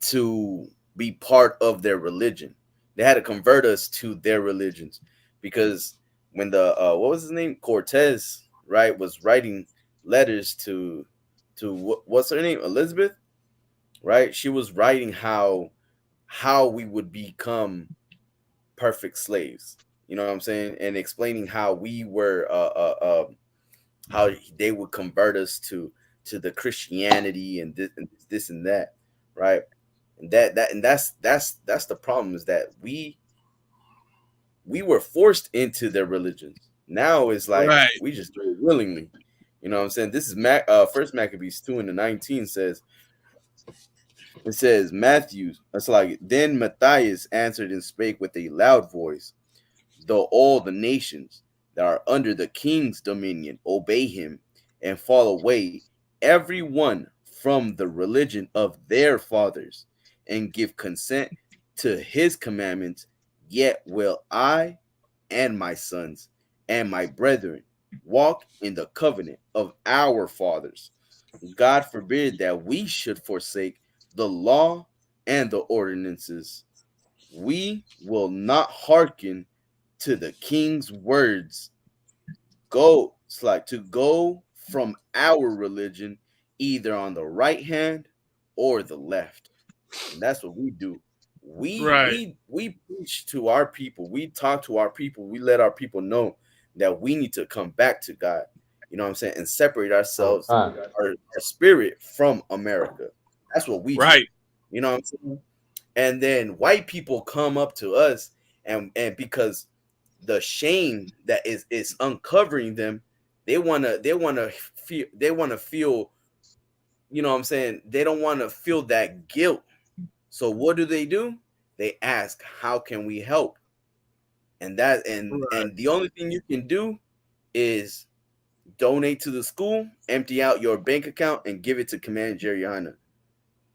F: to be part of their religion. They had to convert us to their religions because when the what was his name, Cortez, right, was writing letters to what's her name, Elizabeth, right? She was writing how we would become perfect slaves. You know what I'm saying? And explaining how we were how they would convert us to the Christianity and this and that, right? And that's the problem, is that we were forced into their religions. Now it's like
A: Right.
F: we just do it willingly. You know what I'm saying? This is First Maccabees 2:19 says, it says, Matthew, it's like, then Matthias answered and spake with a loud voice, though all the nations that are under the king's dominion obey him and fall away, every one from the religion of their fathers, and give consent to his commandments, yet will I and my sons and my brethren walk in the covenant of our fathers. God forbid that we should forsake the law and the ordinances. We will not hearken to the king's words. It's like to go from our religion either on the right hand or the left. And that's what we do. We preach to our people. We talk to our people. We let our people know that we need to come back to God. You know what I'm saying? And separate ourselves, our spirit from America. That's what we do. You know what I'm saying? And then white people come up to us, and because the shame that is uncovering them, they wanna feel, you know what I'm saying? They don't want to feel that guilt. So what do? They ask, how can we help? And the only thing you can do is donate to the school, empty out your bank account, and give it to Command Jeriana.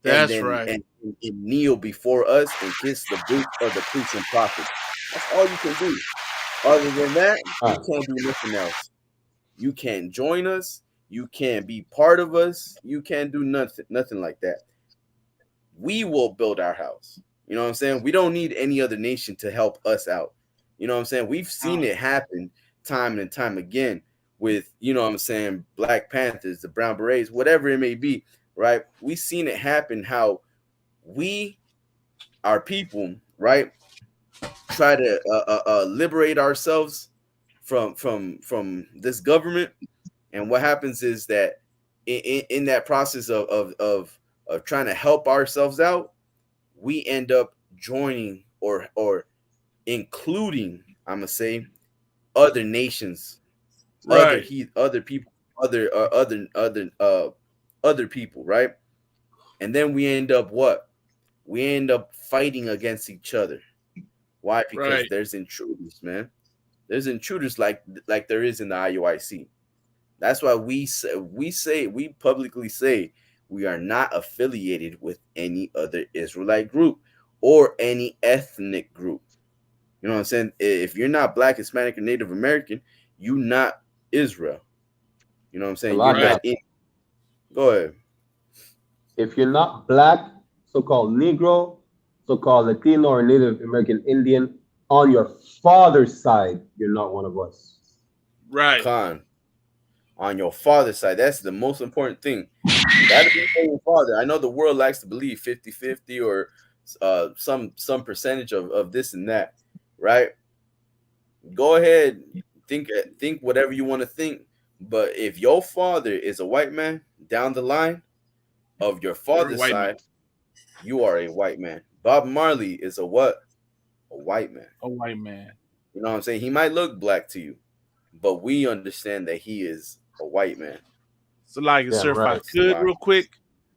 A: That's
F: and then
A: right.
F: and kneel before us and kiss the boots of the priests and prophets. That's all you can do. Other than that, you can't do nothing else. You can't join us. You can't be part of us. You can't do nothing like that. We will build our house. You know what I'm saying? We don't need any other nation to help us out. You know what I'm saying? We've seen it happen time and time again with, you know what I'm saying, Black Panthers, the Brown Berets, whatever it may be, right? We've seen it happen how our people, right, try to liberate ourselves from this government. And what happens is that in that process of trying to help ourselves out, we end up joining or including, I'm gonna say, other nations, other people, other people, right? And then we end up what? We end up fighting against each other. Why? Because there's intruders, man. There's intruders like there is in the IUIC. That's why we publicly say we are not affiliated with any other Israelite group or any ethnic group. You know what I'm saying? If you're not Black, Hispanic, or Native American, you not Israel. You know what I'm saying? You're not in. Go ahead.
G: If you're not Black, so-called Negro, so-called Latino, or Native American Indian, on your father's side, you're not one of us.
A: Right.
F: On your father's side, that's the most important thing. You gotta be for your father. I know the world likes to believe 50-50 or some percentage of this and that, right? Go ahead, think whatever you want to think. But if your father is a white man, down the line of your father's side, you are a white man. Bob Marley is a what? A white man.
A: A white man.
F: You know what I'm saying? He might look black to you, but we understand that he is a white man.
A: So, sir, if I could, real quick,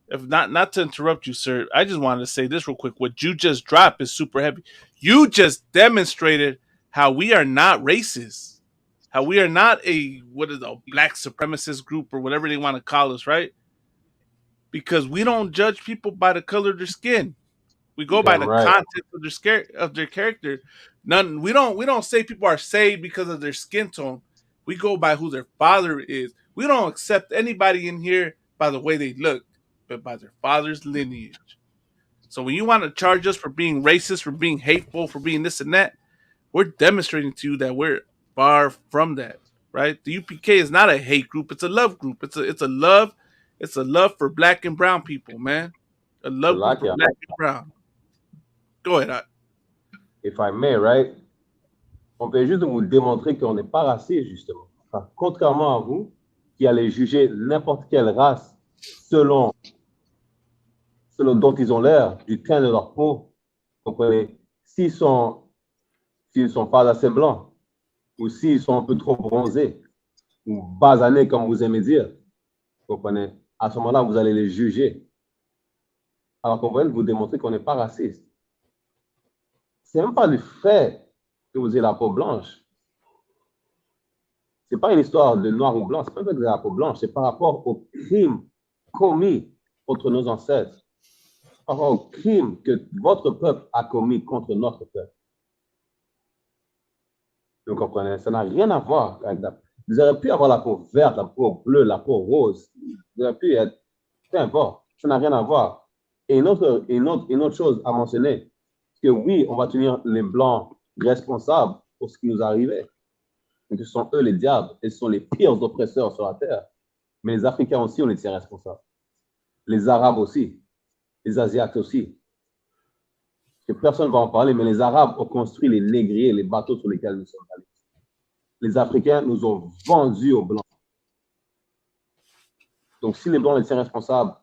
A: if not to interrupt you, sir, I just wanted to say this real quick. What you just dropped is super heavy. You just demonstrated how we are not racist. how we are not a black supremacist group or whatever they want to call us, right? Because we don't judge people by the color of their skin. We go by
G: Damn
A: the
G: right.
A: content of their character. We don't say people are saved because of their skin tone. We go by who their father is. We don't accept anybody in here by the way they look, but by their father's lineage. So when you want to charge us for being racist, for being hateful, for being this and that, we're demonstrating to you that we're far from that, right? The UPK is not a hate group; it's a love group. It's a love for black and brown people, man. A love group for black and brown. Go ahead.
G: If I may, right? On peut juste vous démontrer qu'on n'est pas raciste, justement. Enfin, contrairement à vous, qui allez juger n'importe quelle race selon dont ils ont l'air, du teint de leur peau. Vous comprenez? S'ils sont pas assez blancs, ou s'ils sont un peu trop bronzés, ou basanés, comme vous aimez dire, vous comprenez? À ce moment-là, vous allez les juger. Alors qu'on va vous démontrer qu'on n'est pas raciste. C'est même pas le fait que vous ayez la peau blanche. C'est pas une histoire de noir ou blanc, c'est pas le fait que vous ayez la peau blanche, c'est par rapport aux crimes commis contre nos ancêtres, par rapport aux crimes que votre peuple a commis contre notre peuple. Vous comprenez? Ça n'a rien à voir avec la... Vous auriez pu avoir la peau verte, la peau bleue, la peau rose. Vous auriez pu être... Peu importe, ça n'a rien à voir. Et une autre chose à mentionner, que oui, on va tenir les Blancs responsables pour ce qui nous arrivait. Et que ce sont eux les diables, et ce sont les pires oppresseurs sur la terre. Mais les Africains aussi, on les tient responsables. Les Arabes aussi. Les Asiates aussi. Que personne ne va en parler, mais les Arabes ont construit les négriers, les bateaux sur lesquels nous sommes allés. Les Africains nous ont vendus aux Blancs. Donc, si les Blancs les tiennent responsables,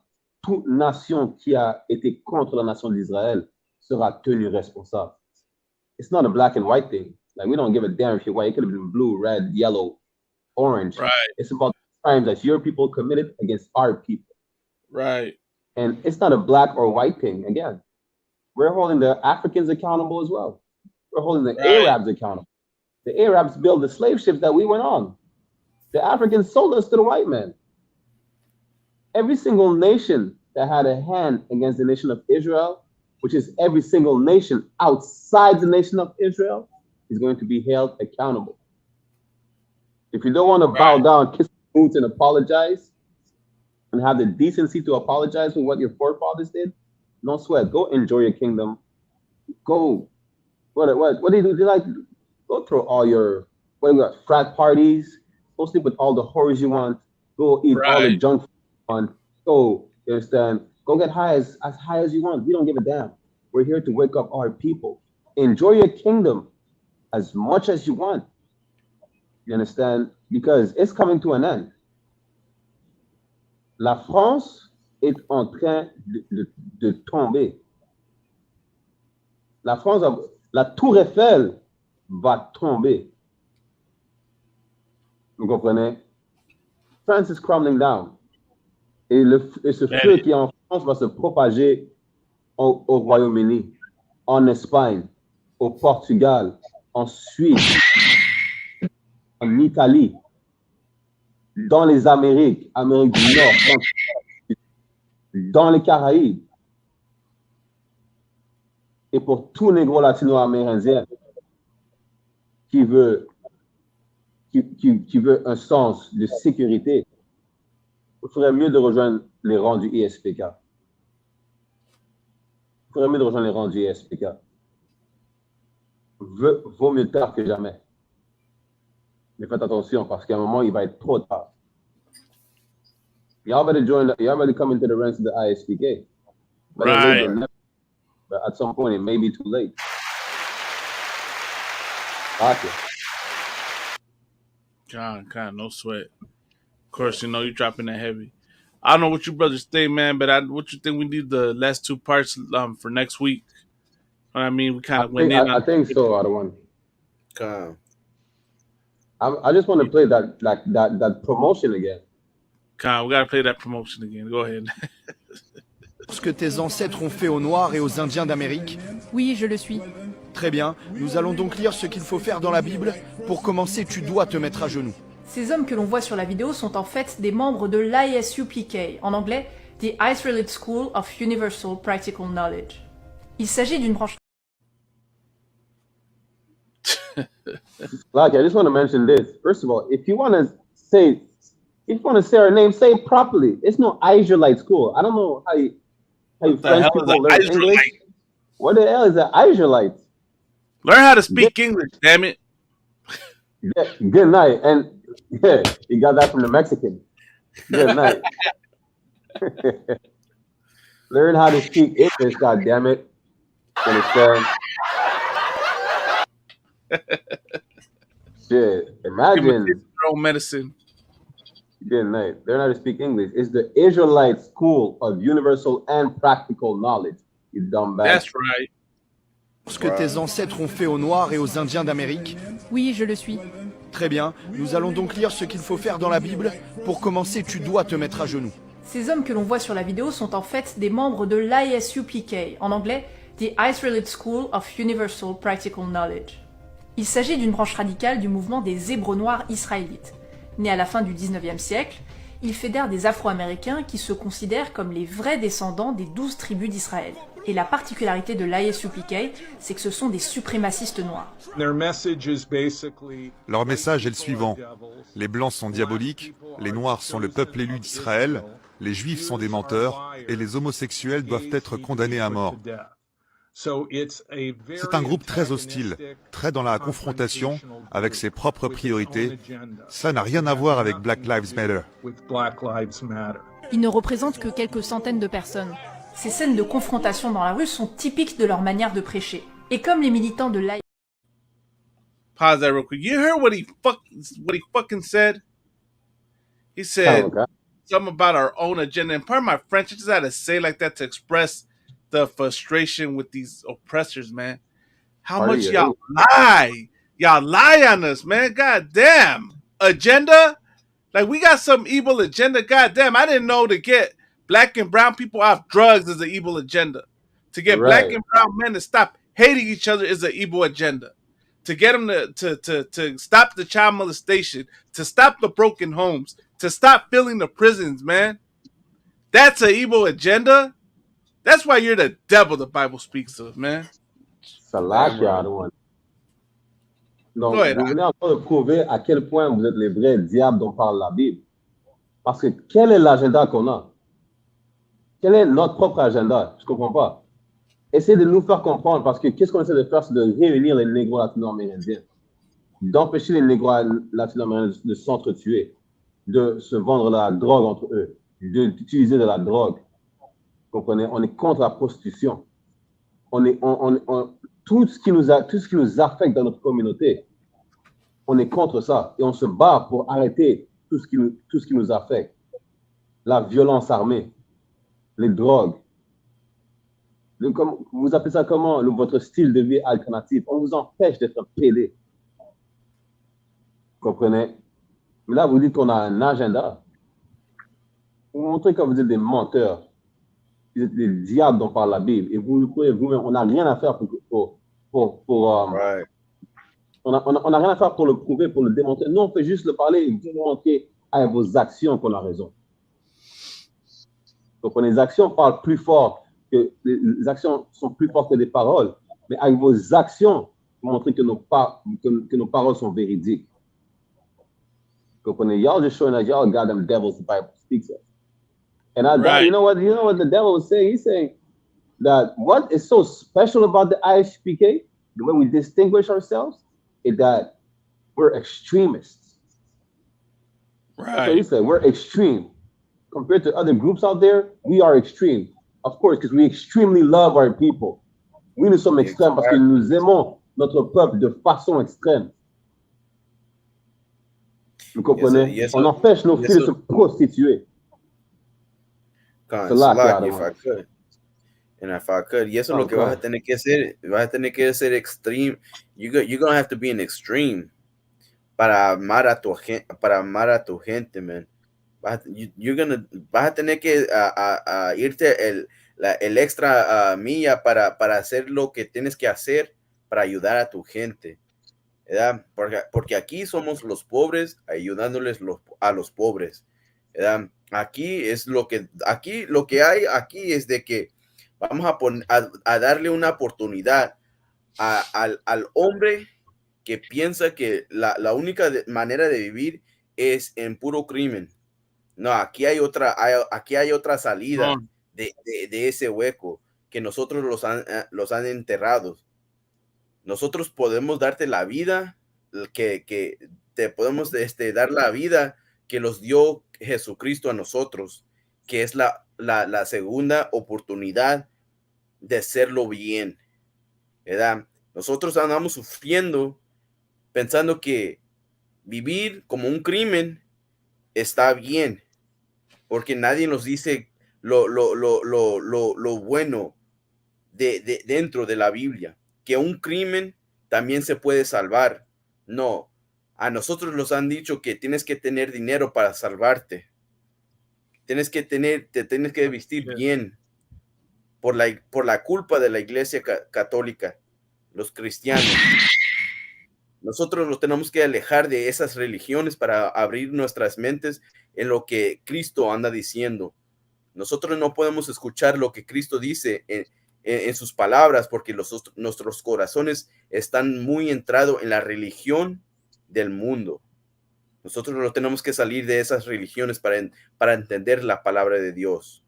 G: toute nation qui a été contre la nation d'Israël sera tenue responsable. It's not a black and white thing. Like, we don't give a damn if you're white. It could have been blue, red, yellow, orange.
A: Right.
G: It's about the crimes that your people committed against our people.
A: Right.
G: And it's not a black or white thing. Again, we're holding the Africans accountable as well. We're holding the Arabs accountable. The Arabs built the slave ships that we went on. The Africans sold us to the white man. Every single nation that had a hand against the nation of Israel, which is every single nation outside the nation of Israel, is going to be held accountable. If you don't want to bow down, kiss the boots, and apologize, and have the decency to apologize for what your forefathers did, no sweat. Go enjoy your kingdom. Go. What do you do? Do you like go through all your frat parties? Go sleep with all the whores you want. Go eat all the junk food you want. Go, you understand? Go get high as high as you want. We don't give a damn. We're here to wake up our people. Enjoy your kingdom as much as you want. You understand? Because it's coming to an end. La France est en train de tomber. La France, la tour Eiffel va tomber. Vous comprenez? France is crumbling down. Et ce feu qui est en France va se propager au Royaume-Uni, en Espagne, au Portugal, en Suisse, en Italie, dans les Amériques, Amérique du Nord, dans les Caraïbes. Et pour tout négro latino-amérindien qui veut un sens de sécurité, il faudrait mieux de rejoindre les rangs du ISPK. Il faudrait mieux de rejoindre les rangs du ISPK. Vaut mieux tard que jamais. Mais faites attention parce qu'à un moment, il va être trop tard. Y'all better come into the ranks of the ISPK. But at some point, it may be too late. Okay.
A: God, no sweat. Of course, you know you're dropping that heavy. I don't know what you brothers think, man, but what you think we need the last two parts for next week? I mean, we kind of went in.
G: I think so, Adawan. I just want to play that promotion again.
A: We gotta play that promotion again. Go ahead.
Q: Ce que tes ancêtres ont fait aux Noirs et aux Indiens d'Amérique?
R: Oui, je le suis.
Q: Très bien, nous allons donc lire ce qu'il faut faire dans la Bible. Pour commencer, tu dois te mettre à genoux.
R: Ces hommes que l'on voit sur la vidéo sont en fait des membres de l'ISUPK, en anglais, The Israelite School of Universal Practical Knowledge. Il s'agit d'une branche...
G: Like, I just want to mention this. First of all, if you want to say our name, say it properly. It's no Israelite school. I don't know how you French people learn English. What the hell is an Israelite?
A: Learn how to speak English, damn it.
G: Yeah, good night. And yeah, you got that from the Mexican. Good night. Learn how to speak English, God damn it. Understand? Shit, imagine.
A: Your own medicine.
G: Good night. Learn how to speak English. It's the Israelite School of Universal and Practical Knowledge. You dumb bastard.
A: That's right.
Q: Ce que tes ancêtres ont fait aux Noirs et aux Indiens d'Amérique?
R: Oui, je le suis.
Q: Très bien, nous allons donc lire ce qu'il faut faire dans la Bible. Pour commencer, tu dois te mettre à genoux.
R: Ces hommes que l'on voit sur la vidéo sont en fait des membres de l'ISUPK, en anglais, The Israelite School of Universal Practical Knowledge. Il s'agit d'une branche radicale du mouvement des Hébreux noirs israélites. Né à la fin du 19e siècle, il fédère des Afro-Américains qui se considèrent comme les vrais descendants des 12 tribus d'Israël. Et la particularité de l'ISUPK, c'est que ce sont des suprémacistes noirs.
S: Leur message est le suivant. Les Blancs sont diaboliques, les Noirs sont le peuple élu d'Israël, les Juifs sont des menteurs, et les homosexuels doivent être condamnés à mort. C'est un groupe très hostile, très dans la confrontation, avec ses propres priorités. Ça n'a rien à voir avec Black Lives Matter.
R: Ils ne représentent que quelques centaines de personnes. Ces scènes de confrontation dans la rue sont typiques de leur manière de prêcher. Et comme les militants de l'ISUPK...
A: Pause that real quick. You heard what he fucking said? He said something about our own agenda. And part of my French, I just had to say like that to express the frustration with these oppressors, man. How much y'all lie. Y'all lie on us, man. God damn. Agenda? Like, we got some evil agenda. God damn. I didn't know to get black and brown people off drugs is an evil agenda. To get black and brown men to stop hating each other is an evil agenda. To get them to stop the child molestation, to stop the broken homes, to stop filling the prisons, man. That's an evil agenda. That's why you're the devil the Bible speaks of, man.
G: Salakia, donc, vous venez encore de prouver à quel point vous êtes les vrais diables dont parle la Bible. Parce que quel est l'agenda qu'on a? Quel est notre propre agenda? Je ne comprends pas. Essayez de nous faire comprendre, parce que qu'est-ce qu'on essaie de faire, c'est de réunir les négros latino-amérindiens, d'empêcher les négros latino-amérindiens de s'entretuer, de se vendre la drogue entre eux, d'utiliser de la drogue. Vous comprenez? On est contre la prostitution. Tout ce qui nous affecte dans notre communauté, on est contre ça. Et on se bat pour arrêter tout ce qui nous affecte. La violence armée, les drogues. Vous appelez ça comment? Votre style de vie alternatif. On vous empêche d'être pédé. Vous comprenez? Mais là, vous dites qu'on a un agenda. Vous montrez que vous êtes des menteurs. Vous êtes des diables dont parle la Bible. Et vous le croyez vous-même. On n'a rien à faire on n'a rien à faire pour le prouver, pour le démontrer. Nous, on fait juste le parler et vous montrer à vos actions qu'on a raison. Donc, les actions parlent plus fort. Les actions sont plus fortes que des paroles, mais avec vos actions, vous montrez que nos paroles sont véridiques. Vous comprenez? Y'all just showing that y'all goddamn devils the Bible speaks of. And you know what the devil was saying? He's saying that what is so special about the ISPK, the way we distinguish ourselves, is that we're extremists.
A: Right.
G: So he said we're extreme. Compared to other groups out there, we are extreme. Of course, because we extremely love our people. Oui, nous sommes extrêmes parce que nous aimons notre peuple de façon extrême. Vous comprenez? On empêche nos filles de se prostituer.
F: If I could, y eso es lo que vas a tener que hacer. Vas a tener que ser extreme. You're gonna have to be an extreme para amar a tu gente, man. Vas a tener que irte el extra milla para hacer lo que tienes que hacer para ayudar a tu gente, ¿verdad? Porque aquí somos los pobres ayudándoles a los pobres, ¿verdad? Aquí lo que hay aquí es de que vamos a darle una oportunidad al hombre que piensa que la única manera de vivir es en puro crimen. No, aquí hay otra salida de ese hueco que nosotros los han enterrado. Nosotros podemos darte la vida, que te podemos dar la vida que los dio Jesucristo a nosotros, que es la segunda oportunidad de hacerlo bien, ¿verdad? Nosotros andamos sufriendo pensando que vivir como un crimen está bien, porque nadie nos dice lo bueno dentro de la Biblia, que un crimen también se puede salvar. No, a nosotros nos han dicho que tienes que tener dinero para salvarte. Te tienes que vestir bien por la culpa de la Iglesia Católica, los cristianos. Nosotros nos tenemos que alejar de esas religiones para abrir nuestras mentes en lo que Cristo anda diciendo. Nosotros no podemos escuchar lo que Cristo dice en sus palabras porque nuestros corazones están muy entrados en la religión del mundo. Nosotros no tenemos que salir de esas religiones para entender la palabra de Dios.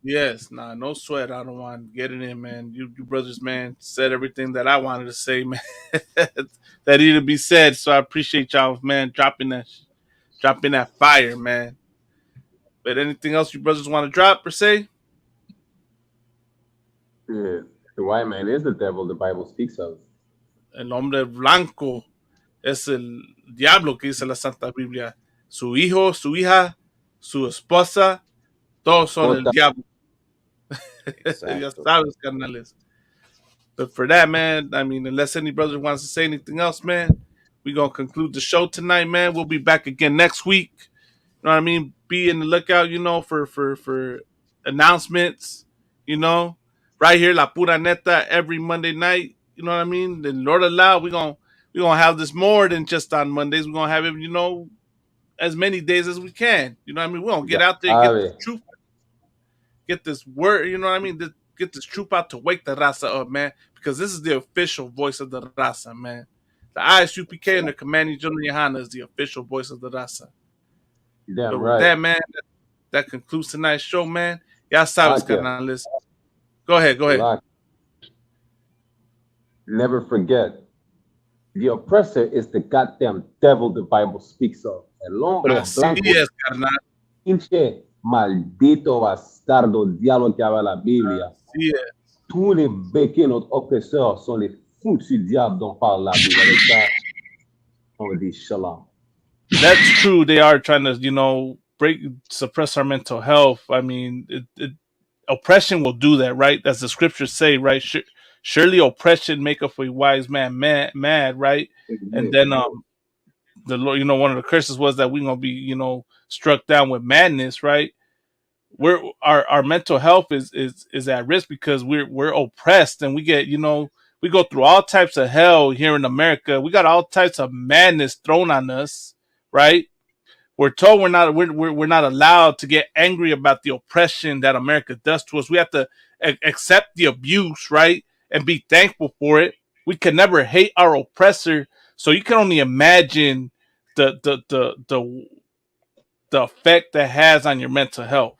A: Yes, no sweat. I don't want getting in, man. You brothers, man, said everything that I wanted to say, man. That needed to be said. So I appreciate y'all, man, dropping that fire, man. But anything else you brothers want to drop or say?
G: Yeah, the white man is the devil the Bible speaks of.
A: El hombre blanco es el diablo que dice la Santa Biblia. Su hijo, su hija, su esposa, todos son el diablo. Ya sabes, carnales. But for that, man, I mean, unless any brother wants to say anything else, man, we're going to conclude the show tonight, man. We'll be back again next week. You know what I mean? Be in the lookout, you know, for announcements, you know. Right here, La Pura Neta, every Monday night. You know what I mean? The Lord allow, we're gonna have this more than just on Mondays. We're gonna have it, you know, as many days as we can. You know what I mean? We're gonna get out there and get this truth. Get this word, you know what I mean? Get this troop out to wake the Raza up, man. Because this is the official voice of the Raza, man. The ISUPK and the Commanding General Yohana is the official voice of the Raza.
G: Yeah,
A: but
G: right.
A: With that, man, that concludes tonight's show, man. Ya sabes, carnales. Go ahead.
G: Never forget, the oppressor is the goddamn devil the Bible speaks of. El hombre blanco.
A: Es, carnal.
G: Pinche maldito bastardo diablo que habla la Biblia. Tous les béquets notre oppresseurs sont les foutus diables dont parle la Bible. Avec ça, on dit shalom.
A: That's true. They are trying to, you know, suppress our mental health. I mean, oppression will do that, right? As the scriptures say, right? Surely oppression maketh a wise man mad, right? Mm-hmm. And then the Lord, you know, one of the curses was that we're gonna be, you know, struck down with madness, right? Our mental health is at risk because we're oppressed and we get, you know, we go through all types of hell here in America. We got all types of madness thrown on us, right? We're told we're not allowed to get angry about the oppression that America does to us. We have to accept the abuse, right, and be thankful for it. We can never hate our oppressor. So you can only imagine the effect that has on your mental health.